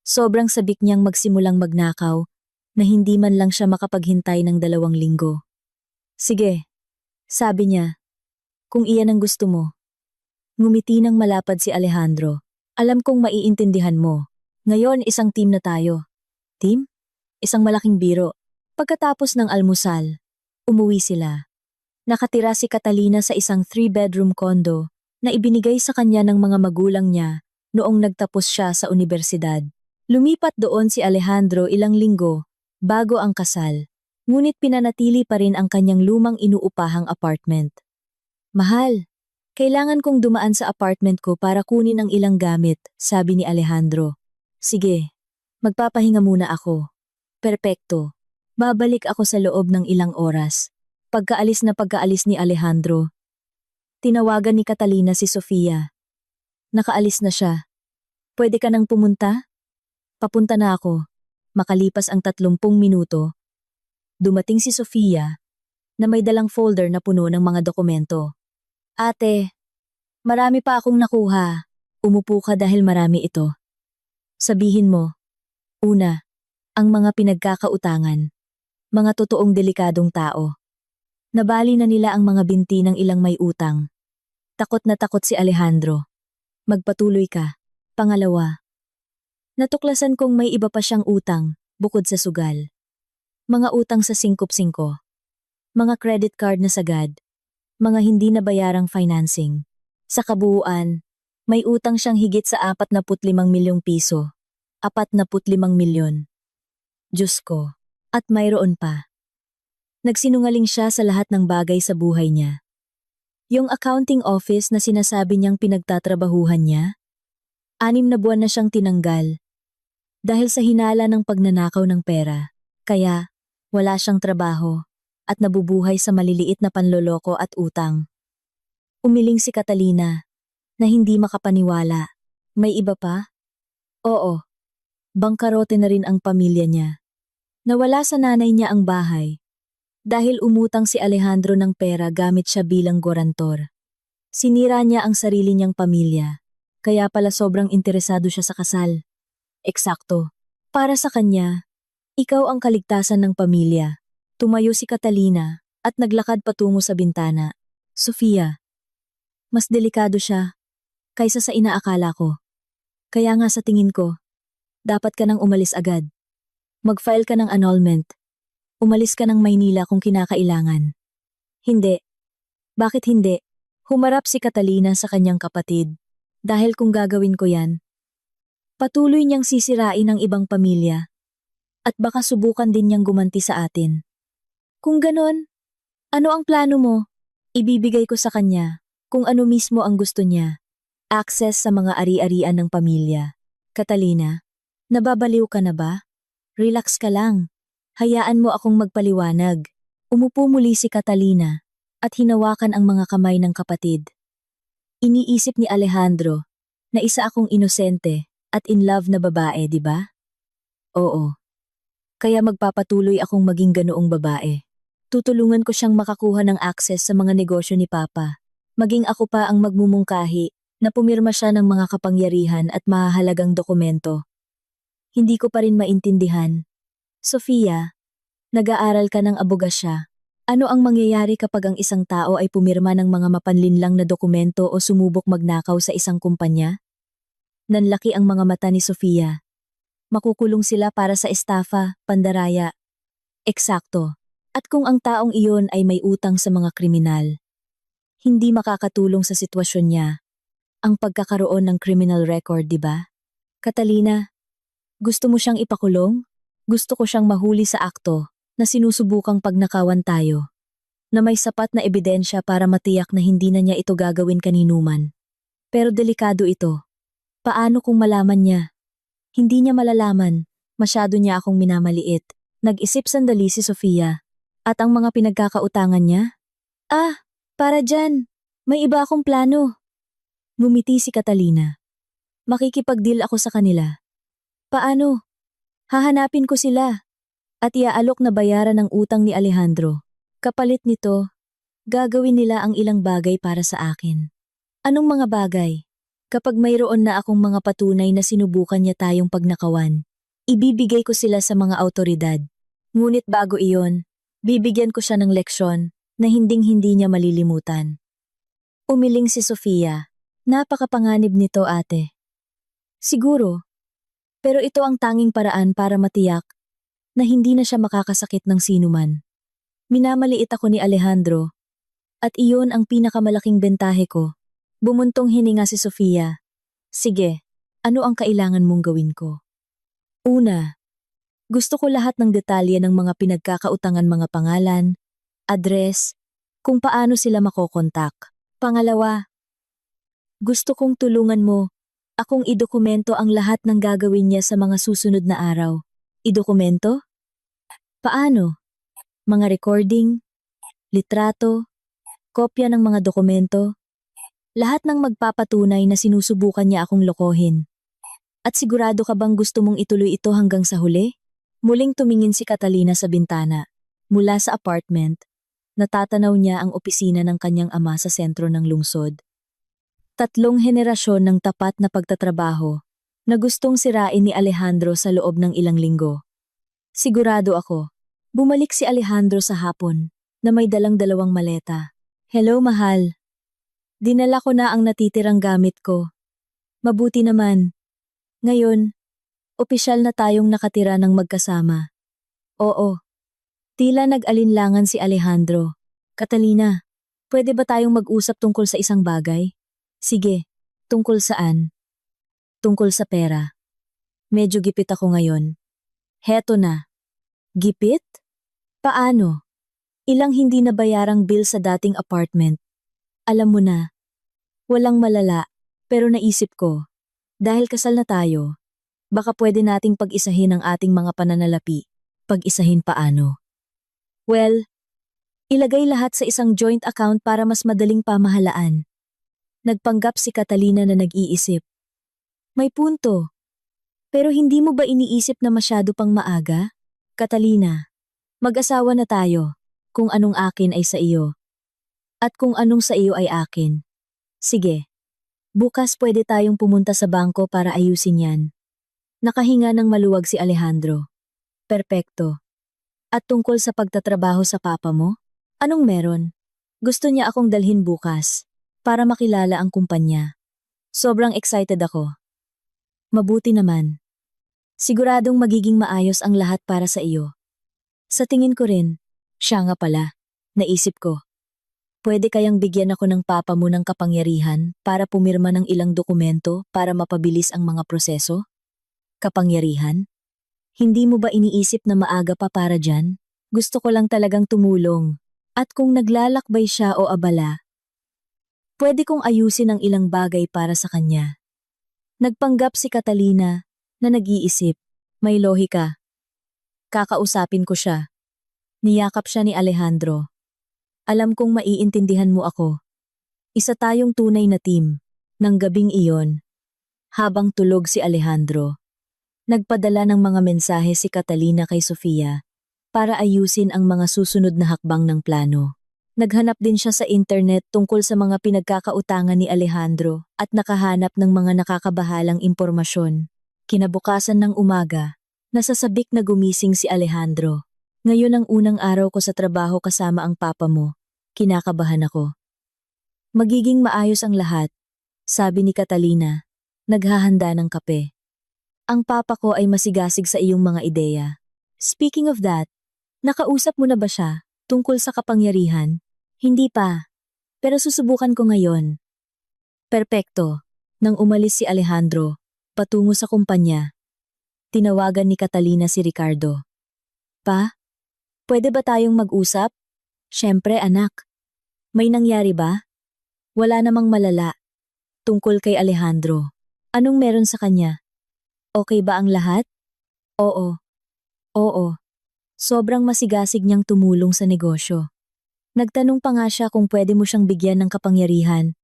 Sobrang sabik niyang magsimulang magnakaw na hindi man lang siya makapaghintay ng 2 linggo. Sige, sabi niya, kung iyan ang gusto mo. Ngumiti ng malapad si Alejandro. Alam kong maiintindihan mo. Ngayon isang team na tayo. Team? Isang malaking biro. Pagkatapos ng almusal, umuwi sila. Nakatira si Catalina sa isang 3-bedroom condo na ibinigay sa kanya ng mga magulang niya noong nagtapos siya sa unibersidad. Lumipat doon si Alejandro ilang linggo bago ang kasal, ngunit pinanatili pa rin ang kanyang lumang inuupahang apartment. Mahal, kailangan kong dumaan sa apartment ko para kunin ang ilang gamit, sabi ni Alejandro. Sige, magpapahinga muna ako. Perpekto. Babalik ako sa loob ng ilang oras. Pagkaalis ni Alejandro, tinawagan ni Catalina si Sofia. Nakaalis na siya. Pwede ka nang pumunta? Papunta na ako. Makalipas ang 30 minuto, dumating si Sofia na may dalang folder na puno ng mga dokumento. Ate, marami pa akong nakuha. Umupo ka dahil marami ito. Sabihin mo, una, ang mga pinagkakautangan, mga totoong delikadong tao. Nabali na nila ang mga binti ng ilang may utang. Takot na takot si Alejandro. Magpatuloy ka. Pangalawa, natuklasan kong may iba pa siyang utang bukod sa sugal. Mga utang sa singkop-singko. Mga credit card na sagad. Mga hindi nabayarang financing. Sa kabuuan, may utang siyang higit sa 45 milyong piso. 45 milyon. Diyos ko. At mayroon pa. Nagsinungaling siya sa lahat ng bagay sa buhay niya. Yung accounting office na sinasabi niyang pinagtatrabahuhan niya, 6 na buwan na siyang tinanggal. Dahil sa hinala ng pagnanakaw ng pera, kaya wala siyang trabaho at nabubuhay sa maliliit na panloloko at utang. Umiling si Catalina na hindi makapaniwala. May iba pa? Oo. Bangkarote na rin ang pamilya niya. Nawala sa nanay niya ang bahay dahil umutang si Alejandro ng pera gamit siya bilang guarantor. Sinira niya ang sarili niyang pamilya, kaya pala sobrang interesado siya sa kasal. Eksakto. Para sa kanya, ikaw ang kaligtasan ng pamilya. Tumayo si Catalina at naglakad patungo sa bintana. Sofia, mas delikado siya kaysa sa inaakala ko. Kaya nga sa tingin ko, dapat ka nang umalis agad. Mag-file ka ng annulment. Umalis ka ng Maynila kung kinakailangan. Hindi. Bakit hindi? Humarap si Catalina sa kanyang kapatid. Dahil kung gagawin ko yan, patuloy niyang sisirain ang ibang pamilya. At baka subukan din niyang gumanti sa atin. Kung ganon, ano ang plano mo? Ibibigay ko sa kanya kung ano mismo ang gusto niya. Access sa mga ari-arian ng pamilya. Catalina, nababaliw ka na ba? Relax ka lang. Hayaan mo akong magpaliwanag. Umupo muli si Catalina at hinawakan ang mga kamay ng kapatid. Iniisip ni Alejandro na isa akong inosente at in love na babae, di ba? Oo. Kaya magpapatuloy akong maging ganoong babae. Tutulungan ko siyang makakuha ng access sa mga negosyo ni Papa. Maging ako pa ang magmumungkahi na pumirma siya ng mga kapangyarihan at mahahalagang dokumento. Hindi ko pa rin maintindihan. Sofia, nag-aaral ka ng abogasya. Ano ang mangyayari kapag ang isang tao ay pumirma ng mga mapanlinlang na dokumento o sumubok magnakaw sa isang kumpanya? Nanlaki ang mga mata ni Sofia. Makukulong sila para sa estafa, pandaraya. Eksakto. At kung ang taong iyon ay may utang sa mga kriminal, hindi makakatulong sa sitwasyon niya ang pagkakaroon ng criminal record, di ba? Catalina, gusto mo siyang ipakulong? Gusto ko siyang mahuli sa akto na sinusubukang pagnakawan tayo, na may sapat na ebidensya para matiyak na hindi na niya ito gagawin kaninuman. Pero delikado ito. Paano kung malaman niya? Hindi niya malalaman, masyado niya akong minamaliit. Nag-isip sandali si Sofia. At ang mga pinagkakautangan niya? Para dyan. May iba akong plano. Ngumiti si Catalina. Makikipag-deal ako sa kanila. Paano? Hahanapin ko sila. At iaalok na bayaran ng utang ni Alejandro. Kapalit nito, gagawin nila ang ilang bagay para sa akin. Anong mga bagay? Kapag mayroon na akong mga patunay na sinubukan niya tayong pagnakawan, ibibigay ko sila sa mga awtoridad. Ngunit bago iyon, bibigyan ko siya ng leksyon na hinding-hindi niya malilimutan. Umiling si Sofia. Napakapanganib nito, ate. Siguro, pero ito ang tanging paraan para matiyak na hindi na siya makakasakit ng sinuman. Minamaliit ako ni Alejandro at iyon ang pinakamalaking bentahe ko. Bumuntong hininga si Sofia. Sige, ano ang kailangan mong gawin ko? Una, gusto ko lahat ng detalye ng mga pinagkakautangan, mga pangalan, address, kung paano sila makokontak. Pangalawa, gusto kong tulungan mo akong idokumento ang lahat ng gagawin niya sa mga susunod na araw. Idokumento? Paano? Mga recording, litrato, kopya ng mga dokumento, lahat ng magpapatunay na sinusubukan niya akong lokohin. At sigurado ka bang gusto mong ituloy ito hanggang sa huli? Muling tumingin si Catalina sa bintana. Mula sa apartment, natatanaw niya ang opisina ng kanyang ama sa sentro ng lungsod. 3 henerasyon ng tapat na pagtatrabaho na gustong sirain ni Alejandro sa loob ng ilang linggo. Sigurado ako, bumalik si Alejandro sa hapon na may dalang 2 maleta. Hello, mahal. Dinala ko na ang natitirang gamit ko. Mabuti naman. Ngayon, opisyal na tayong nakatira ng magkasama. Oo. Tila nag-alinlangan si Alejandro. Catalina, pwede ba tayong mag-usap tungkol sa isang bagay? Sige, tungkol saan? Tungkol sa pera. Medyo gipit ako ngayon. Heto na. Gipit? Paano? Ilang hindi nabayarang bill sa dating apartment. Alam mo na, walang malala, pero naisip ko, dahil kasal na tayo, baka pwede nating pag-isahin ang ating mga pananalapi. Pag-isahin paano? Well, ilagay lahat sa isang joint account para mas madaling pamahalaan. Nagpanggap si Catalina na nag-iisip. May punto. Pero hindi mo ba iniisip na masyado pang maaga? Catalina, mag-asawa na tayo. Kung anong akin ay sa iyo. At kung anong sa iyo ay akin. Sige, bukas pwede tayong pumunta sa bangko para ayusin yan. Nakahinga ng maluwag si Alejandro. Perpekto. At tungkol sa pagtatrabaho sa papa mo? Anong meron? Gusto niya akong dalhin bukas para makilala ang kumpanya. Sobrang excited ako. Mabuti naman. Siguradong magiging maayos ang lahat para sa iyo. Sa tingin ko rin, siya nga pala, naisip ko. Pwede kayang bigyan ako ng papa mo ng kapangyarihan para pumirma ng ilang dokumento para mapabilis ang mga proseso? Kapangyarihan? Hindi mo ba iniisip na maaga pa para dyan? Gusto ko lang talagang tumulong. At kung naglalakbay siya o abala, pwede kong ayusin ang ilang bagay para sa kanya. Nagpanggap si Catalina na nag-iisip. May lohika. Kakausapin ko siya. Niyakap siya ni Alejandro. Alam kong maiintindihan mo ako. Isa tayong tunay na team. Nang gabing iyon, habang tulog si Alejandro, nagpadala ng mga mensahe si Catalina kay Sofia para ayusin ang mga susunod na hakbang ng plano. Naghanap din siya sa internet tungkol sa mga pinagkakautangan ni Alejandro at nakahanap ng mga nakakabahalang impormasyon. Kinabukasan ng umaga, nasasabik na gumising si Alejandro. Ngayon ang unang araw ko sa trabaho kasama ang papa mo. Kinakabahan ako. Magiging maayos ang lahat, sabi ni Catalina, naghahanda ng kape. Ang papa ko ay masigasig sa iyong mga ideya. Speaking of that, nakausap mo na ba siya tungkol sa kapangyarihan? Hindi pa, pero susubukan ko ngayon. Perpekto. Nang umalis si Alejandro, patungo sa kumpanya, tinawagan ni Catalina si Ricardo. Pa, pwede ba tayong mag-usap? Siyempre anak. May nangyari ba? Wala namang malala. Tungkol kay Alejandro. Anong meron sa kanya? Okay ba ang lahat? Oo. Oo. Sobrang masigasig niyang tumulong sa negosyo. Nagtanong pa nga siya kung pwede mo siyang bigyan ng kapangyarihan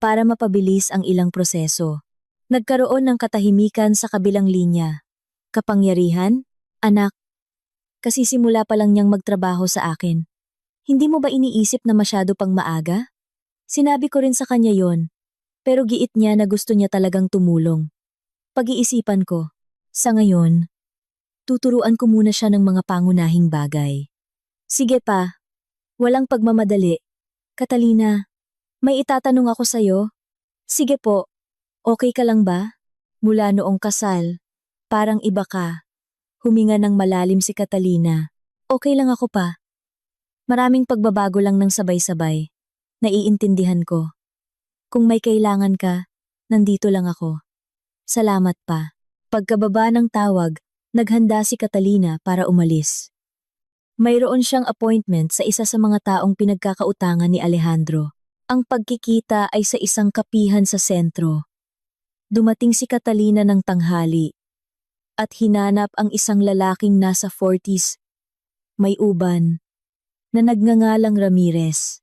para mapabilis ang ilang proseso. Nagkaroon ng katahimikan sa kabilang linya. Kapangyarihan? Anak, kasi simula pa lang niyang magtrabaho sa akin. Hindi mo ba iniisip na masyado pang maaga? Sinabi ko rin sa kanya yon, pero giit niya na gusto niya talagang tumulong. Pag-iisipan ko, sa ngayon, tuturuan ko muna siya ng mga pangunahing bagay. Sige pa, Walang pagmamadali. Catalina, may itatanong ako sa'yo. Sige po, okay ka lang ba? Mula noong kasal, parang iba ka. Huminga ng malalim si Catalina. Okay lang ako pa. Maraming pagbabago lang ng sabay-sabay. Naiintindihan ko. Kung may kailangan ka, nandito lang ako. Salamat pa. Pagkababa ng tawag, naghanda si Catalina para umalis. Mayroon siyang appointment sa isa sa mga taong pinagkakautangan ni Alejandro. Ang pagkikita ay sa isang kapihan sa sentro. Dumating si Catalina ng tanghali at hinanap ang isang lalaking nasa 40s, may uban, na nagngangalang Ramirez.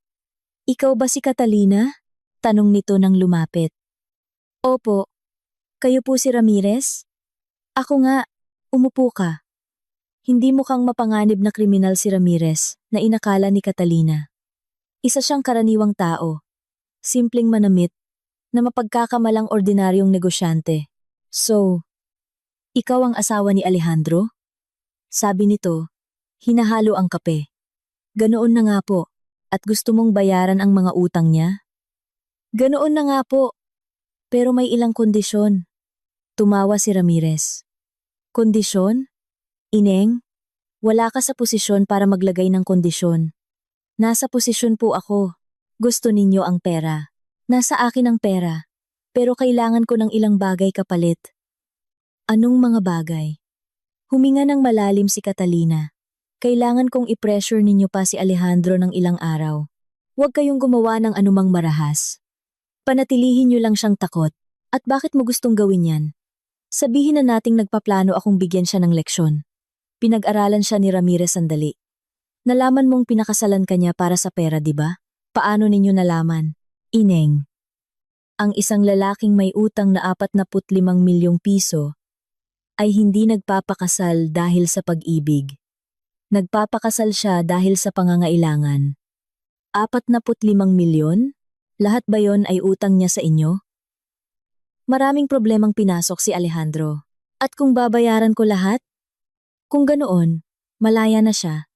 Ikaw ba si Catalina? Tanong nito nang lumapit. Opo, kayo po si Ramirez? Ako nga, umupo ka. Hindi mukhang mapanganib na kriminal si Ramirez na inakala ni Catalina. Isa siyang karaniwang tao, simpleng manamit, na mapagkakamalang ordinaryong negosyante. So, ikaw ang asawa ni Alejandro? Sabi nito, hinahalo ang kape. Ganoon na nga po, at gusto mong bayaran ang mga utang niya? Ganoon na nga po, pero may ilang kondisyon. Tumawa si Ramirez. Kondisyon? Ineng, wala ka sa posisyon para maglagay ng kondisyon. Nasa posisyon po ako. Gusto ninyo ang pera. Nasa akin ang pera. Pero kailangan ko ng ilang bagay kapalit. Anong mga bagay? Huminga ng malalim si Catalina. Kailangan kong i-pressure ninyo pa si Alejandro ng ilang araw. Huwag kayong gumawa ng anumang marahas. Panatilihin niyo lang siyang takot. At bakit mo gustong gawin yan? Sabihin na nating nagpaplano akong bigyan siya ng leksyon. Pinag-aralan siya ni Ramirez sandali. Nalaman mong pinakasalan ka niya para sa pera, di ba? Paano ninyo nalaman? Ineng. Ang isang lalaking may utang na 45 milyong piso ay hindi nagpapakasal dahil sa pag-ibig. Nagpapakasal siya dahil sa pangangailangan. 45 milyon? Lahat ba yon ay utang niya sa inyo? Maraming problemang pinasok si Alejandro. At kung babayaran ko lahat? Kung ganoon, malaya na siya.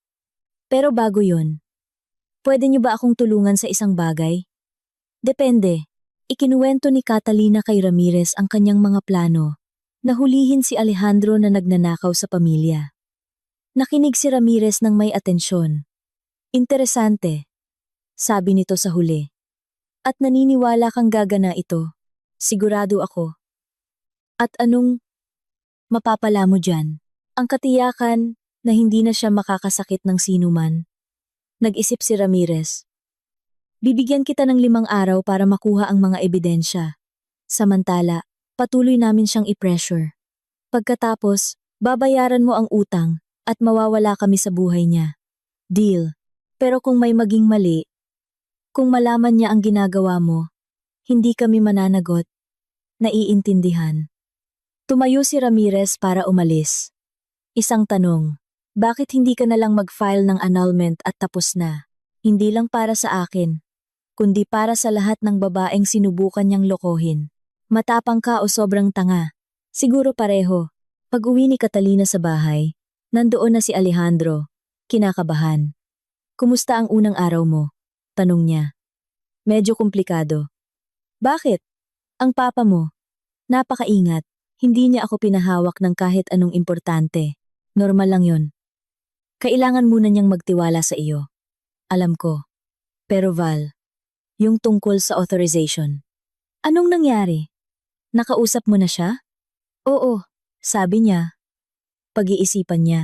Pero bago yon, pwede niyo ba akong tulungan sa isang bagay? Depende. Ikinuwento ni Catalina kay Ramirez ang kanyang mga plano. Nahulihin si Alejandro na nagnanakaw sa pamilya. Nakinig si Ramirez ng may atensyon. Interesante, sabi nito sa huli. At naniniwala kang gagana ito. Sigurado ako. At anong mapapala mo dyan? Ang katiyakan na hindi na siya makakasakit ng sinuman. Nag-isip si Ramirez. Bibigyan kita ng 5 araw para makuha ang mga ebidensya. Samantala, patuloy namin siyang i-pressure. Pagkatapos, babayaran mo ang utang at mawawala kami sa buhay niya. Deal. Pero kung may maging mali, kung malaman niya ang ginagawa mo, hindi kami mananagot. Naiintindihan. Tumayo si Ramirez para umalis. Isang tanong, bakit hindi ka nalang mag-file ng annulment at tapos na? Hindi lang para sa akin, kundi para sa lahat ng babaeng sinubukan niyang lokohin. Matapang ka o sobrang tanga? Siguro pareho. Pag-uwi ni Catalina sa bahay, nandoon na si Alejandro, kinakabahan. Kumusta ang unang araw mo? Tanong niya. Medyo komplikado. Bakit? Ang papa mo. Napakaingat, hindi niya ako pinahawak ng kahit anong importante. Normal lang yun. Kailangan muna niyang magtiwala sa iyo. Alam ko. Pero Val, yung tungkol sa authorization. Anong nangyari? Nakausap mo na siya? Oo, sabi niya. Pag-iisipan niya.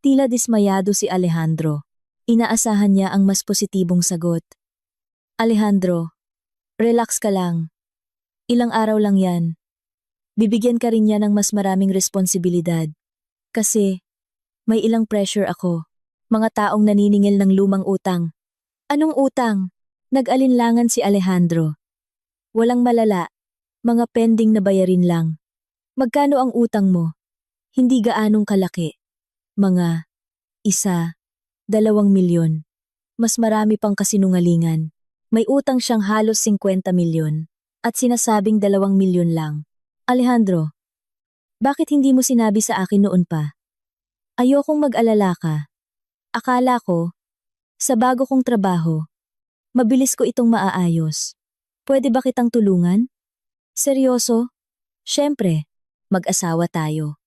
Tila dismayado si Alejandro. Inaasahan niya ang mas positibong sagot. Alejandro, relax ka lang. Ilang araw lang yan. Bibigyan ka rin niya ng mas maraming responsibilidad. Kasi, may ilang pressure ako. Mga taong naniningil ng lumang utang. Anong utang? Nag-alinlangan si Alejandro. Walang malala. Mga pending na bayarin lang. Magkano ang utang mo? Hindi gaanong kalaki. Mga 1, 2 milyon. Mas marami pang kasinungalingan. May utang siyang halos 50 milyon. At sinasabing 2 milyon lang. Alejandro, bakit hindi mo sinabi sa akin noon pa? Ayokong mag-alala ka. Akala ko, Sa bago kong trabaho, mabilis ko itong maaayos. Pwede ba kitang tulungan? Seryoso? Siyempre, mag-asawa tayo.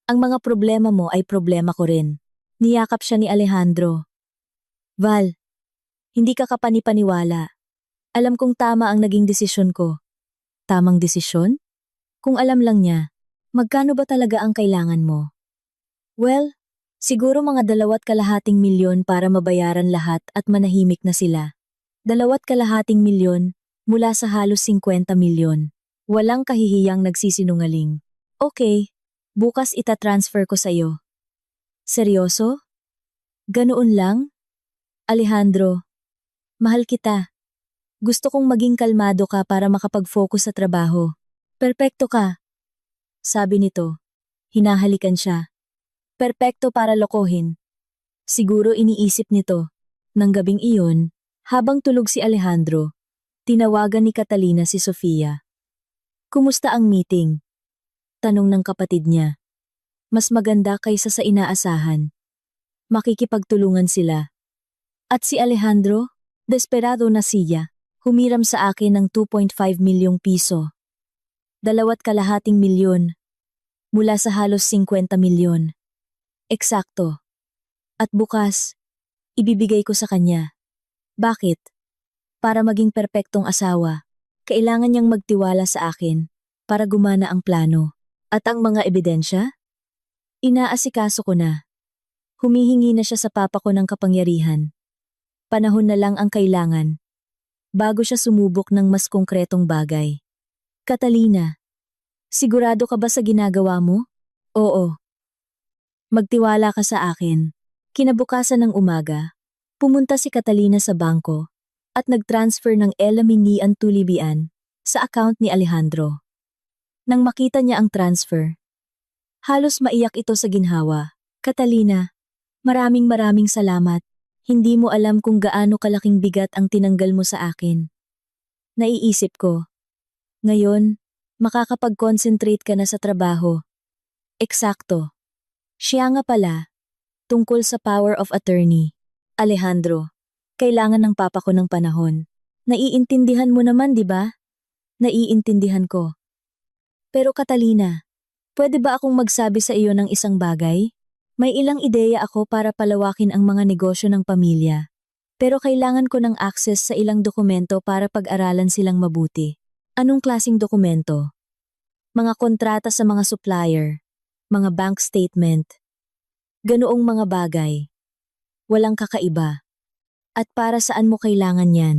Ang mga problema mo ay problema ko rin. Niyakap siya ni Alejandro. Val, hindi ka kapanipaniwala. Alam kong tama ang naging desisyon ko. Tamang desisyon? Kung alam lang niya, magkano ba talaga ang kailangan mo? Well, siguro mga 2.5 milyon para mabayaran lahat at manahimik na sila. 2.5 milyon mula sa halos 50 milyon. Walang kahihiyang nagsisinungaling. Okay, bukas itatransfer ko sa'yo. Seryoso? Ganoon lang? Alejandro, mahal kita. Gusto kong maging kalmado ka para makapag-focus sa trabaho. Perpekto ka. Sabi nito. Hinahalikan siya. Perpekto para lokohin. Siguro iniisip nito. Nang gabing iyon, habang tulog si Alejandro, tinawagan ni Catalina si Sofia. Kumusta ang meeting? Tanong ng kapatid niya. Mas maganda kaysa sa inaasahan. Makikipagtulungan sila. At si Alejandro, desperado na siya, humiram sa akin ng 2.5 milyong piso. 2.5 milyon. Mula sa halos 50 milyon. Eksakto. At bukas, ibibigay ko sa kanya. Bakit? Para maging perpektong asawa, kailangan niyang magtiwala sa akin para gumana ang plano. At ang mga ebidensya? Inaasikaso ko na. Humihingi na siya sa papa ko ng kapangyarihan. Panahon na lang ang kailangan. Bago siya sumubok ng mas konkretong bagay. Catalina, sigurado ka ba sa ginagawa mo? Oo. Magtiwala ka sa akin. Kinabukasan ng umaga, pumunta si Catalina sa bangko at nag-transfer ng Elaminian Tulibian sa account ni Alejandro. Nang makita niya ang transfer, halos maiyak ito sa ginhawa. Catalina, maraming salamat. Hindi mo alam kung gaano kalaking bigat ang tinanggal mo sa akin. Naiisip ko, ngayon, makakapag-concentrate ka na sa trabaho. Eksakto. Siya nga pala, tungkol sa power of attorney. Alejandro, kailangan ng papa ko ng panahon. Naiintindihan mo naman, di ba? Naiintindihan ko. Pero Catalina, pwede ba akong magsabi sa iyo ng isang bagay? May ilang ideya ako para palawakin ang mga negosyo ng pamilya. Pero kailangan ko ng access sa ilang dokumento para pag-aralan silang mabuti. Anong klasing dokumento? Mga kontrata sa mga supplier, mga bank statement, ganoong mga bagay. Walang kakaiba. At para saan mo kailangan yan?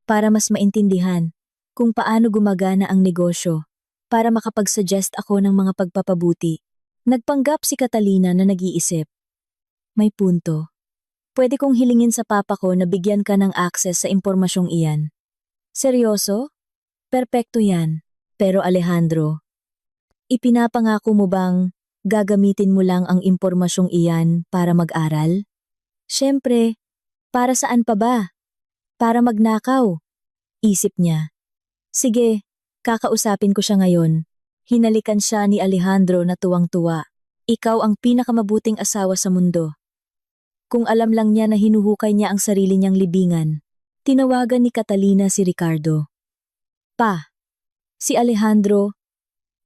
Para mas maintindihan kung paano gumagana ang negosyo, para makapag-suggest ako ng mga pagpapabuti. Nagpanggap si Catalina na nag-iisip. May punto. Pwede kong hilingin sa papa ko na bigyan ka ng access sa impormasyong iyan. Seryoso? Perpekto yan. Pero Alejandro, ipinapangako mo bang gagamitin mo lang ang impormasyong iyan para mag-aral? Siyempre, para saan pa ba? Para magnakaw. Isip niya. Sige, kakausapin ko siya ngayon. Hinalikan siya ni Alejandro na tuwang-tuwa. Ikaw ang pinakamabuting asawa sa mundo. Kung alam lang niya na hinuhukay niya ang sarili niyang libingan. Tinawagan ni Catalina si Ricardo. Pa, si Alejandro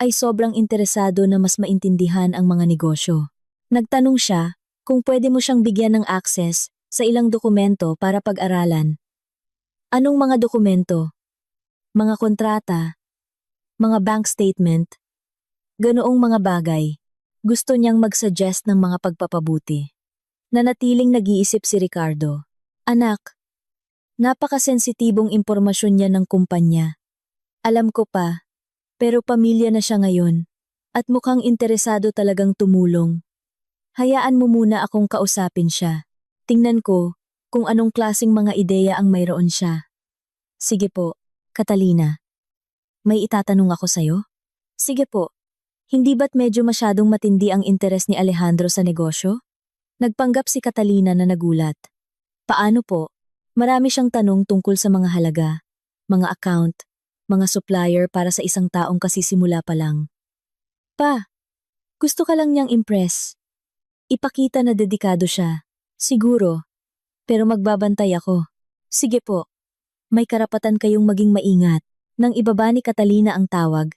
ay sobrang interesado na mas maintindihan ang mga negosyo. Nagtanong siya kung pwede mo siyang bigyan ng access sa ilang dokumento para pag-aralan. Anong mga dokumento? Mga kontrata, mga bank statement, ganoong mga bagay. Gusto niyang mag-suggest ng mga pagpapabuti. Nanatiling nag-iisip si Ricardo. Anak, napakasensitibong impormasyon niya ng kumpanya. Alam ko pa, pero pamilya na siya ngayon at mukhang interesado talagang tumulong. Hayaan mo muna akong kausapin siya. Tingnan ko kung anong klaseng mga ideya ang mayroon siya. Sige po, Catalina. May itatanong ako sa'yo? Sige po. Hindi ba't medyo masyadong matindi ang interes ni Alejandro sa negosyo? Nagpanggap si Catalina na nagulat. Paano po? Marami siyang tanong tungkol sa mga halaga, mga account, mga supplier para sa isang taong kasisimula pa lang. Pa, gusto ka lang niyang impress. Ipakita na dedikado siya. Siguro, Pero magbabantay ako. Sige po. May karapatan kayong maging maingat. Nang ibaba ni Catalina ang tawag,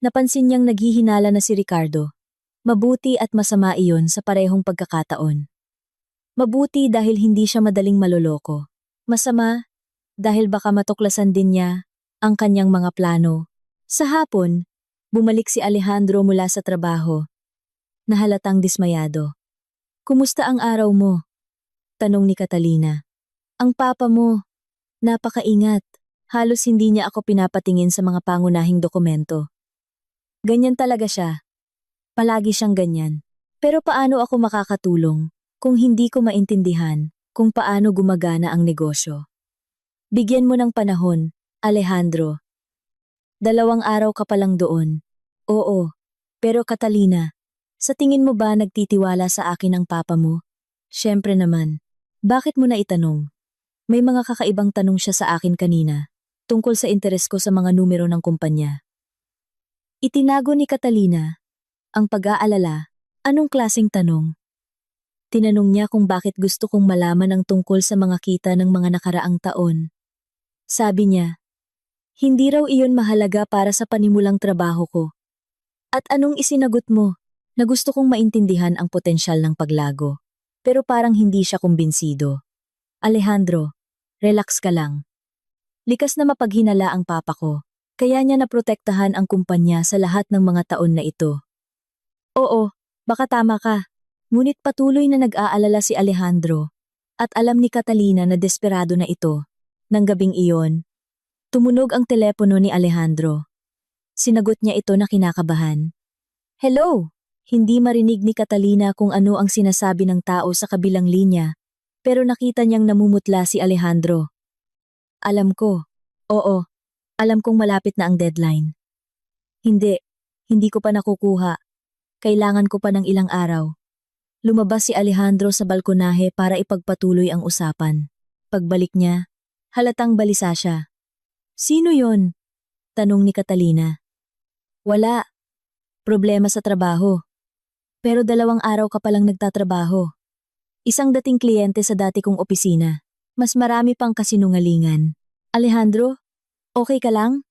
napansin niyang naghihinala na si Ricardo. Mabuti at masama iyon sa parehong pagkakataon. Mabuti dahil hindi siya madaling maloloko. Masama dahil baka matuklasan din niya ang kanyang mga plano. Sa hapon, bumalik si Alejandro mula sa trabaho, na halatang dismayado. Kumusta ang araw mo? Tanong ni Catalina. Ang papa mo, napakaingat. Halos hindi niya ako pinapatingin sa mga pangunahing dokumento. Ganyan talaga siya. Palagi siyang ganyan. Pero paano ako makakatulong kung hindi ko maintindihan kung paano gumagana ang negosyo? Bigyan mo ng panahon, Alejandro. 2 araw ka pa lang doon. Oo, pero Catalina, sa tingin mo ba nagtitiwala sa akin ang papa mo? Siyempre naman. Bakit mo na itanong? May mga kakaibang tanong siya sa akin kanina, tungkol sa interes ko sa mga numero ng kumpanya. Itinago ni Catalina ang pag-aalala. Anong klaseng tanong? Tinanong niya kung bakit gusto kong malaman ang tungkol sa mga kita ng mga nakaraang taon. Sabi niya, hindi raw iyon mahalaga para sa panimulang trabaho ko. At anong isinagot mo? Na gusto kong maintindihan ang potensyal ng paglago. Pero parang hindi siya kumbinsido. Alejandro, relax ka lang. Likas na mapaghinala ang papa ko, kaya niya naprotektahan ang kumpanya sa lahat ng mga taon na ito. Oo, baka tama ka. Ngunit patuloy na nag-aalala si Alejandro. At alam ni Catalina na desperado na ito. Nang gabing iyon, tumunog ang telepono ni Alejandro. Sinagot niya ito na kinakabahan. Hello! Hindi marinig ni Catalina kung ano ang sinasabi ng tao sa kabilang linya, pero nakita niyang namumutla si Alejandro. Alam ko. Oo, alam kong malapit na ang deadline. Hindi ko pa nakukuha. Kailangan ko pa ng ilang araw. Lumabas si Alejandro sa balkonahe para ipagpatuloy ang usapan. Pagbalik niya, halatang balisa siya. Sino yon? Tanong ni Catalina. Wala. Problema sa trabaho. Pero 2 araw ka palang nagtatrabaho. Isang dating kliyente sa dati kong opisina. Mas marami pang kasinungalingan. Alejandro, okay ka lang?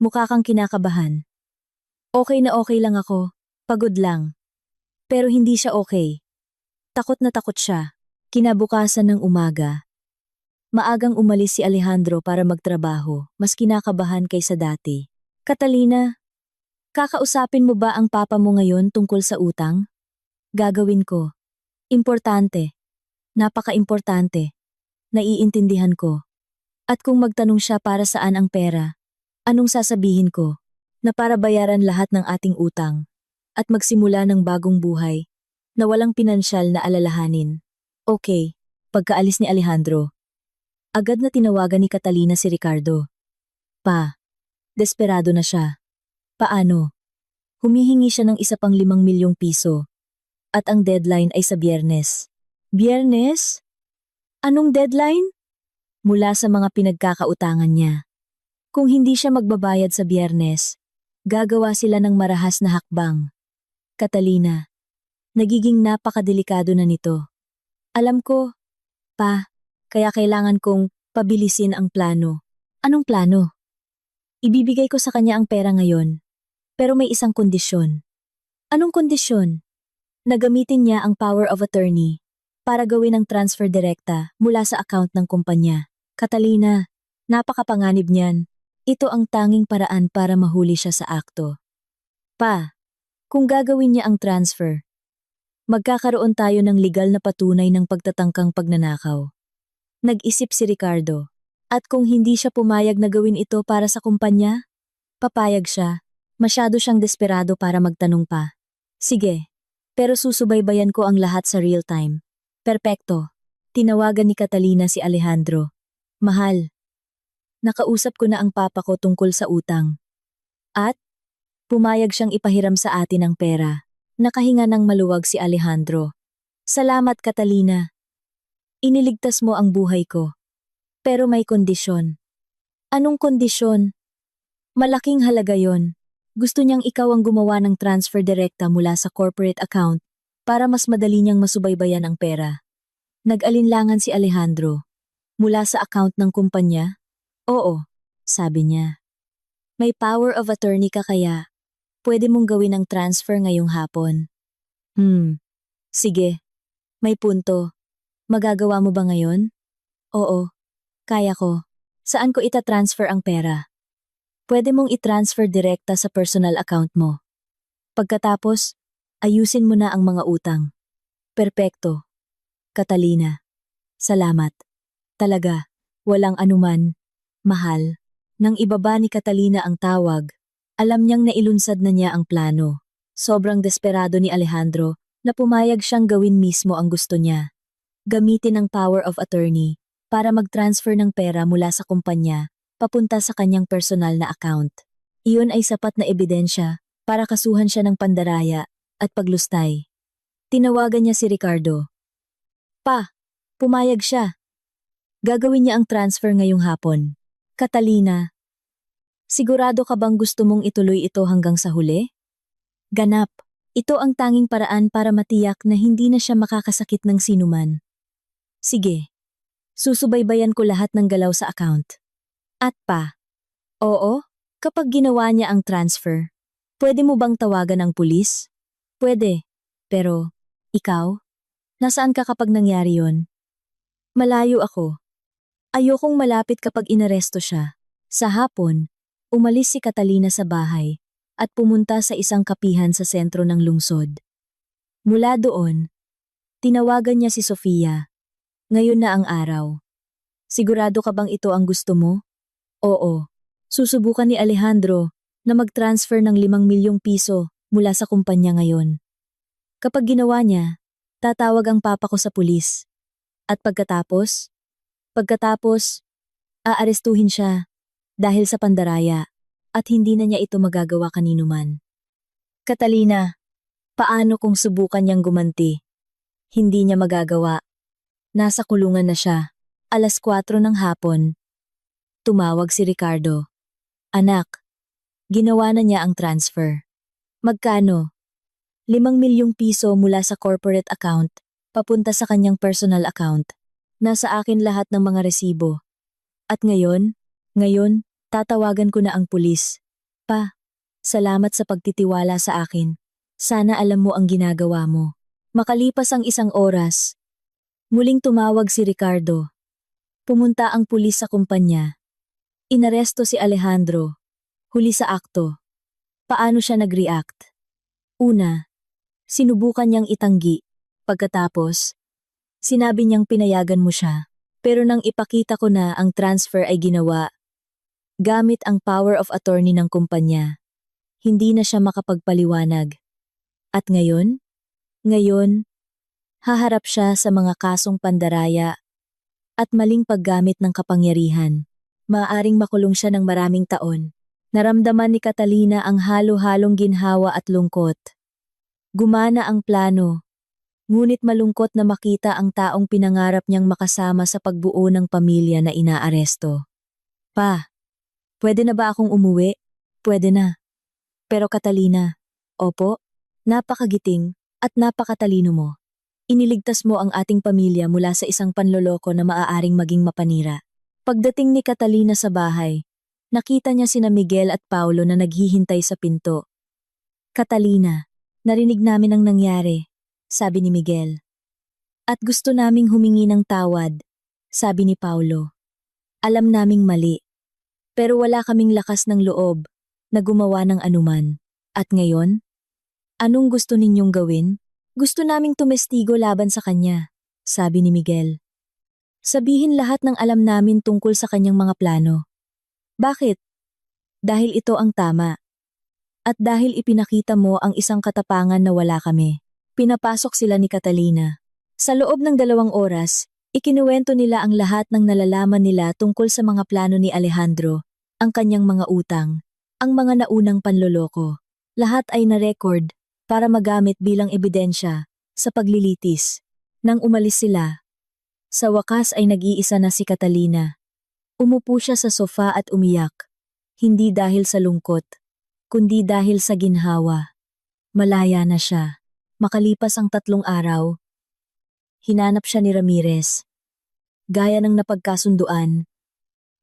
Mukha kang kinakabahan. Okay na okay lang ako. Pagod lang. Pero hindi siya okay. Takot na takot siya. Kinabukasan ng umaga. Maagang umalis si Alejandro para magtrabaho. Mas kinakabahan kaysa dati. Catalina, kakausapin mo ba ang papa mo ngayon tungkol sa utang? Gagawin ko. Importante. Napaka-importante. Naiintindihan ko. At kung magtanong siya para saan ang pera, anong sasabihin ko? Na para bayaran lahat ng ating utang at magsimula ng bagong buhay na walang pinansyal na alalahanin. Okay, pagkaalis ni Alejandro. Agad na tinawagan ni Catalina si Ricardo. Pa, desperado na siya. Paano? Humihingi siya ng isa pang 5 milyong piso. At ang deadline ay sa Biyernes. Biyernes? Anong deadline? Mula sa mga pinagkakautangan niya. Kung hindi siya magbabayad sa Biyernes, gagawa sila ng marahas na hakbang. Catalina, nagiging napakadelikado na nito. Alam ko, pa, kaya kailangan kong pabilisin ang plano. Anong plano? Ibibigay ko sa kanya ang pera ngayon, pero may isang kondisyon. Anong kondisyon? Nagamitin niya ang power of attorney para gawin ang transfer direkta mula sa account ng kumpanya. Catalina, napakapanganib niyan. Ito ang tanging paraan para mahuli siya sa akto. Pa, kung gagawin niya ang transfer, magkakaroon tayo ng legal na patunay ng pagtatangkang pagnanakaw. Nag-isip si Ricardo. At kung hindi siya pumayag na gawin ito para sa kumpanya, papayag siya. Masyado siyang desperado para magtanong pa. Sige. Pero susubaybayan ko ang lahat sa real time. Perpekto. Tinawagan ni Catalina si Alejandro. Mahal. Nakausap ko na ang papa ko tungkol sa utang. At, pumayag siyang ipahiram sa atin ang pera. Nakahinga ng maluwag si Alejandro. Salamat Catalina. Iniligtas mo ang buhay ko. Pero may kondisyon. Anong kondisyon? Malaking halaga yon. Gusto niyang ikaw ang gumawa ng transfer direkta mula sa corporate account para mas madali niyang masubaybayan ang pera. Nag-alinlangan si Alejandro. Mula sa account ng kumpanya? Oo, sabi niya. May power of attorney ka kaya. Pwede mong gawin ang transfer ngayong hapon. Sige. May punto. Magagawa mo ba ngayon? Oo, kaya ko. Saan ko itatransfer ang pera? Pwede mong itransfer direkta sa personal account mo. Pagkatapos, ayusin mo na ang mga utang. Perpekto. Catalina. Salamat. Talaga, walang anuman. Mahal. Nang ibaba ni Catalina ang tawag, alam niyang nailunsad na niya ang plano. Sobrang desperado ni Alejandro na pumayag siyang gawin mismo ang gusto niya. Gamitin ang power of attorney para mag-transfer ng pera mula sa kumpanya papunta sa kanyang personal na account. Iyon ay sapat na ebidensya para kasuhan siya ng pandaraya at paglustay. Tinawagan niya si Ricardo. Pa, pumayag siya. Gagawin niya ang transfer ngayong hapon. Catalina, sigurado ka bang gusto mong ituloy ito hanggang sa huli? Ganap. Ito ang tanging paraan para matiyak na hindi na siya makakasakit ng sinuman. Sige. Susubaybayan ko lahat ng galaw sa account. At pa. Oo, kapag ginawa niya ang transfer, pwede mo bang tawagan ang pulis? Pwede. Pero, ikaw? Nasaan ka kapag nangyari yon? Malayo ako. Ayokong malapit kapag inaresto siya. Sa hapon, umalis si Catalina sa bahay at pumunta sa isang kapihan sa sentro ng lungsod. Mula doon, tinawagan niya si Sofia. Ngayon na ang araw. Sigurado ka bang ito ang gusto mo? Oo. Susubukan ni Alejandro na mag-transfer ng 5 milyong piso mula sa kumpanya ngayon. Kapag ginawa niya, tatawag ang papa ko sa pulis. At pagkatapos, aarestuhin siya dahil sa pandaraya at hindi na niya ito magagawa kanino man. Catalina, paano kung subukan niyang gumanti? Hindi niya magagawa. Nasa kulungan na siya. 4:00 ng hapon. Tumawag si Ricardo. Anak, ginawa na niya ang transfer. Magkano? 5 milyong piso mula sa corporate account, papunta sa kanyang personal account. Nasa akin lahat ng mga resibo. At ngayon, tatawagan ko na ang pulis. Pa, salamat sa pagtitiwala sa akin. Sana alam mo ang ginagawa mo. Makalipas ang 1 oras, muling tumawag si Ricardo. Pumunta ang pulis sa kumpanya. Inaresto si Alejandro. Huli sa akto. Paano siya nag-react? Una, sinubukan niyang itanggi. Pagkatapos, sinabi niyang pinayagan mo siya. Pero nang ipakita ko na ang transfer ay ginawa, gamit ang power of attorney ng kumpanya, hindi na siya makapagpaliwanag. At ngayon, haharap siya sa mga kasong pandaraya at maling paggamit ng kapangyarihan. Maaaring makulong siya ng maraming taon. Naramdaman ni Catalina ang halo-halong ginhawa at lungkot. Gumana ang plano, ngunit malungkot na makita ang taong pinangarap niyang makasama sa pagbuo ng pamilya na inaaresto. Pa, pwede na ba akong umuwi? Pwede na. Pero Catalina, opo, napakagiting at napakatalino mo. Iniligtas mo ang ating pamilya mula sa isang panloloko na maaaring maging mapanira. Pagdating ni Catalina sa bahay, nakita niya sina Miguel at Paulo na naghihintay sa pinto. Catalina, narinig namin ang nangyari, sabi ni Miguel. At gusto naming humingi ng tawad, sabi ni Paulo. Alam naming mali, pero wala kaming lakas ng loob na gumawa ng anuman. At ngayon, anong gusto ninyong gawin? Gusto naming tumestigo laban sa kanya, sabi ni Miguel. Sabihin lahat ng alam namin tungkol sa kanyang mga plano. Bakit? Dahil ito ang tama. At dahil ipinakita mo ang isang katapangan na wala kami. Pinapasok sila ni Catalina. Sa loob ng 2 oras, ikinuwento nila ang lahat ng nalalaman nila tungkol sa mga plano ni Alejandro, ang kanyang mga utang, ang mga naunang panloloko. Lahat ay na-record para magamit bilang ebidensya sa paglilitis. Nang umalis sila, sa wakas ay nag-iisa na si Catalina. Umupo siya sa sofa at umiyak. Hindi dahil sa lungkot, kundi dahil sa ginhawa. Malaya na siya. Makalipas ang 3 araw, hinanap siya ni Ramirez. Gaya ng napagkasunduan,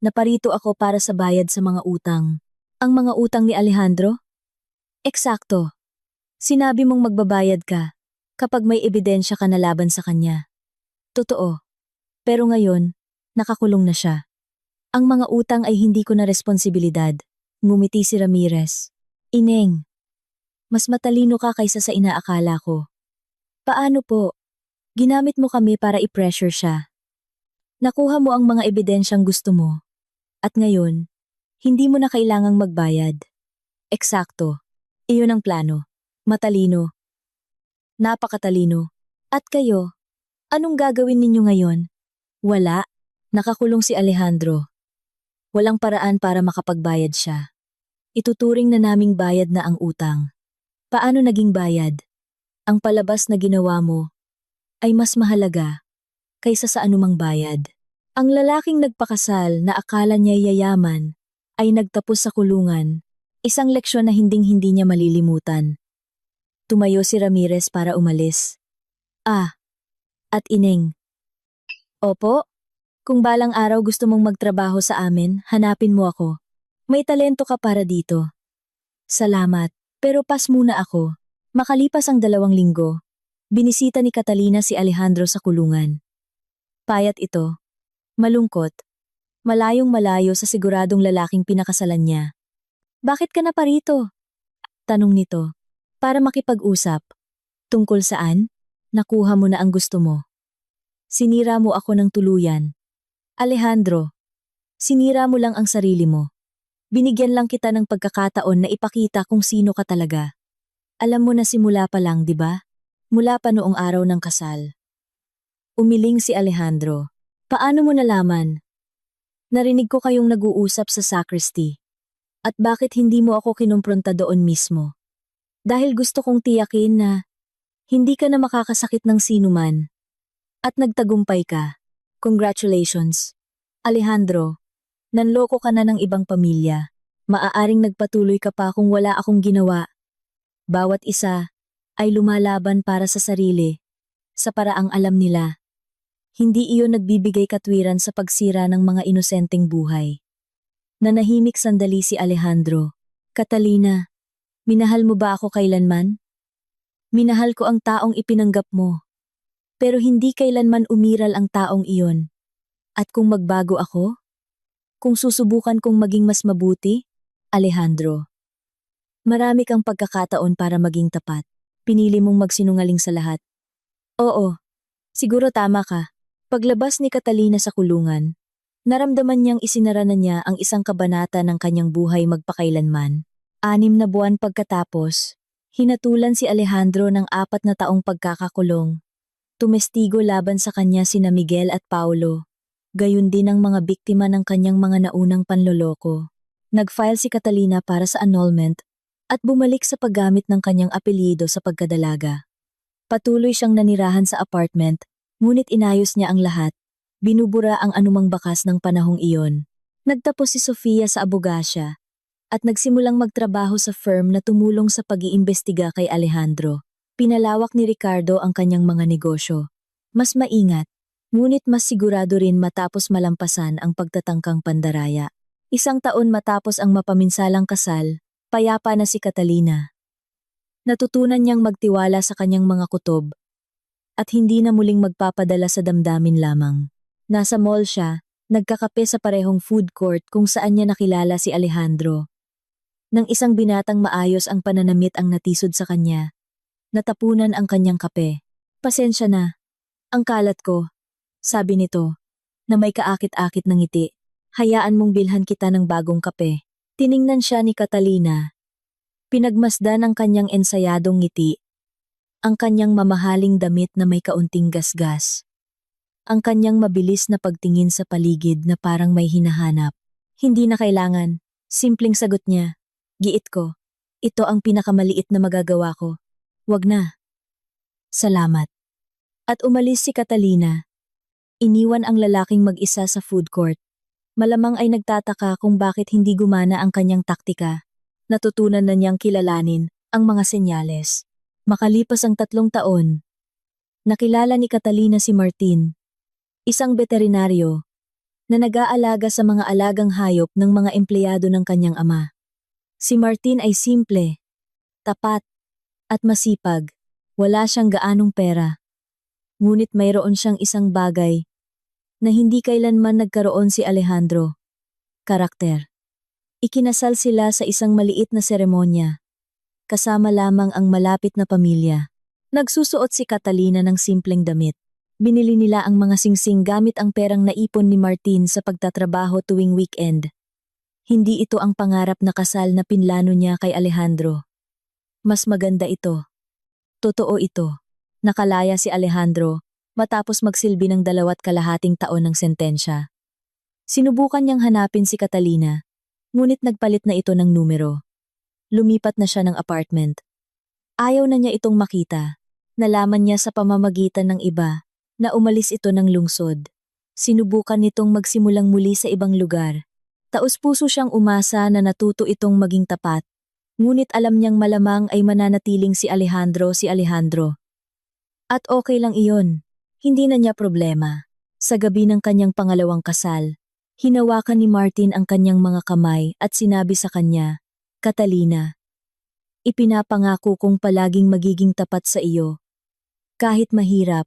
naparito ako para sa bayad sa mga utang. Ang mga utang ni Alejandro? Eksakto. Sinabi mong magbabayad ka kapag may ebidensya ka na laban sa kanya. Totoo. Pero ngayon, nakakulong na siya. Ang mga utang ay hindi ko na responsibilidad. Ngumiti si Ramirez. Ineng, mas matalino ka kaysa sa inaakala ko. Paano po? Ginamit mo kami para i-pressure siya. Nakuha mo ang mga ebidensyang gusto mo. At ngayon, hindi mo na kailangang magbayad. Eksakto. Iyon ang plano. Matalino. Napakatalino. At kayo, anong gagawin ninyo ngayon? Wala. Nakakulong si Alejandro. Walang paraan para makapagbayad siya. Ituturing na naming bayad na ang utang. Paano naging bayad? Ang palabas na ginawa mo ay mas mahalaga kaysa sa anumang bayad. Ang lalaking nagpakasal na akala niya yayaman ay nagtapos sa kulungan, isang leksyon na hinding-hindi niya malilimutan. Tumayo si Ramirez para umalis. At Ineng. Opo, kung balang araw gusto mong magtrabaho sa amin, hanapin mo ako. May talento ka para dito. Salamat, pero pas muna ako. Makalipas ang 2 linggo, binisita ni Catalina si Alejandro sa kulungan. Payat ito. Malungkot. Malayong-malayo sa siguradong lalaking pinakasalan niya. Bakit ka na parito? Tanong nito. Para makipag-usap. Tungkol saan? Nakuha mo na ang gusto mo. Sinira mo ako ng tuluyan. Alejandro, sinira mo lang ang sarili mo. Binigyan lang kita ng pagkakataon na ipakita kung sino ka talaga. Alam mo na simula pa lang, di ba? Mula pa noong araw ng kasal. Umiling si Alejandro. Paano mo nalaman? Narinig ko kayong nag-uusap sa sacristy. At bakit hindi mo ako kinumpronta doon mismo? Dahil gusto kong tiyakin na hindi ka na makakasakit ng sinuman. At nagtagumpay ka. Congratulations. Alejandro, nanloko ka na ng ibang pamilya. Maaaring nagpatuloy ka pa kung wala akong ginawa. Bawat isa ay lumalaban para sa sarili, sa paraang alam nila. Hindi iyon nagbibigay katwiran sa pagsira ng mga inosenteng buhay. Nanahimik sandali si Alejandro. Catalina, minahal mo ba ako kailanman? Minahal ko ang taong ipinanggap mo. Pero hindi kailanman umiral ang taong iyon. At kung magbago ako? Kung susubukan kong maging mas mabuti? Alejandro. Marami kang pagkakataon para maging tapat. Pinili mong magsinungaling sa lahat. Oo, siguro tama ka. Paglabas ni Catalina sa kulungan, naramdaman niyang isinara na niya ang isang kabanata ng kanyang buhay magpakailanman. 6 na buwan pagkatapos, hinatulan si Alejandro ng 4 na taong pagkakakulong. Tumestigo laban sa kanya sina Miguel at Paulo, gayon din ang mga biktima ng kanyang mga naunang panloloko. Nag-file si Catalina para sa annulment at bumalik sa paggamit ng kanyang apelyido sa pagkadalaga. Patuloy siyang nanirahan sa apartment, ngunit inayos niya ang lahat. Binubura ang anumang bakas ng panahong iyon. Nagtapos si Sofia sa abogasya at nagsimulang magtrabaho sa firm na tumulong sa pag-iimbestiga kay Alejandro. Pinalawak ni Ricardo ang kanyang mga negosyo. Mas maingat, ngunit mas sigurado rin matapos malampasan ang pagtatangkang pandaraya. 1 taon matapos ang mapaminsalang kasal, payapa na si Catalina. Natutunan niyang magtiwala sa kanyang mga kutob at hindi na muling magpapadala sa damdamin lamang. Nasa mall siya, nagkakape sa parehong food court kung saan niya nakilala si Alejandro. Nang isang binatang maayos ang pananamit ang natisod sa kanya, natapunan ang kanyang kape. Pasensya na. Ang kalat ko, sabi nito, na may kaakit-akit ng ngiti. Hayaan mong bilhan kita ng bagong kape. Tiningnan siya ni Catalina. Pinagmasdan ang kanyang ensayadong ngiti. Ang kanyang mamahaling damit na may kaunting gasgas. Ang kanyang mabilis na pagtingin sa paligid na parang may hinahanap. Hindi na kailangan. Simpleng sagot niya. Giit ko. Ito ang pinakamaliit na magagawa ko. Wag na. Salamat. At umalis si Catalina. Iniwan ang lalaking mag-isa sa food court. Malamang ay nagtataka kung bakit hindi gumana ang kanyang taktika. Natutunan na niyang kilalanin ang mga senyales. Makalipas ang 3 taon, Nakilala ni Catalina si Martin, isang veterinaryo na nag-aalaga sa mga alagang hayop ng mga empleyado ng kanyang ama. Si Martin ay simple, tapat, at masipag. Wala siyang gaanong pera. Ngunit mayroon siyang isang bagay na hindi kailanman nagkaroon si Alejandro. Karakter. Ikinasal sila sa isang maliit na seremonya. Kasama lamang ang malapit na pamilya. Nagsusuot si Catalina ng simpleng damit. Binili nila ang mga singsing gamit ang perang naipon ni Martin sa pagtatrabaho tuwing weekend. Hindi ito ang pangarap na kasal na pinlano niya kay Alejandro. Mas maganda ito. Totoo ito. Nakalaya si Alejandro matapos magsilbi ng 2.5 taon ng sentensya. Sinubukan niyang hanapin si Catalina, ngunit nagpalit na ito ng numero. Lumipat na siya ng apartment. Ayaw na niya itong makita. Nalaman niya sa pamamagitan ng iba na umalis ito ng lungsod. Sinubukan nitong magsimulang muli sa ibang lugar. Taos-puso siyang umasa na natuto itong maging tapat. Ngunit alam niyang malamang ay mananatiling si Alejandro. At okay lang iyon. Hindi na niya problema. Sa gabi ng kanyang pangalawang kasal, hinawakan ni Martin ang kanyang mga kamay at sinabi sa kanya, "Catalina, ipinapangako kong palaging magiging tapat sa iyo. Kahit mahirap,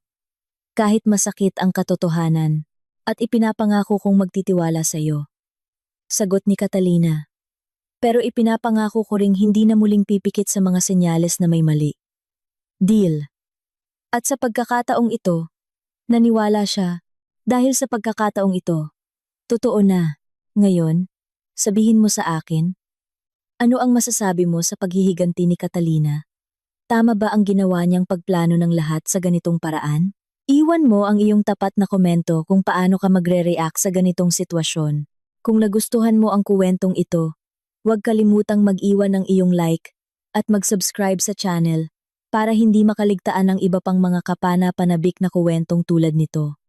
kahit masakit ang katotohanan, at ipinapangako kong magtitiwala sa iyo." Sagot ni Catalina. "Pero ipinapangako ko ring hindi na muling pipikit sa mga senyales na may mali." Deal. At sa pagkakataong ito, naniwala siya dahil sa pagkakataong ito. Totoo na. Ngayon, sabihin mo sa akin, ano ang masasabi mo sa paghihiganti ni Catalina? Tama ba ang ginawa niyang pagplano ng lahat sa ganitong paraan? Iwan mo ang iyong tapat na komento kung paano ka magre-react sa ganitong sitwasyon. Kung nagustuhan mo ang kuwentong ito, huwag kalimutang mag-iwan ng iyong like at mag-subscribe sa channel para hindi makaligtaan ng iba pang mga kapana-panabik na kuwentong tulad nito.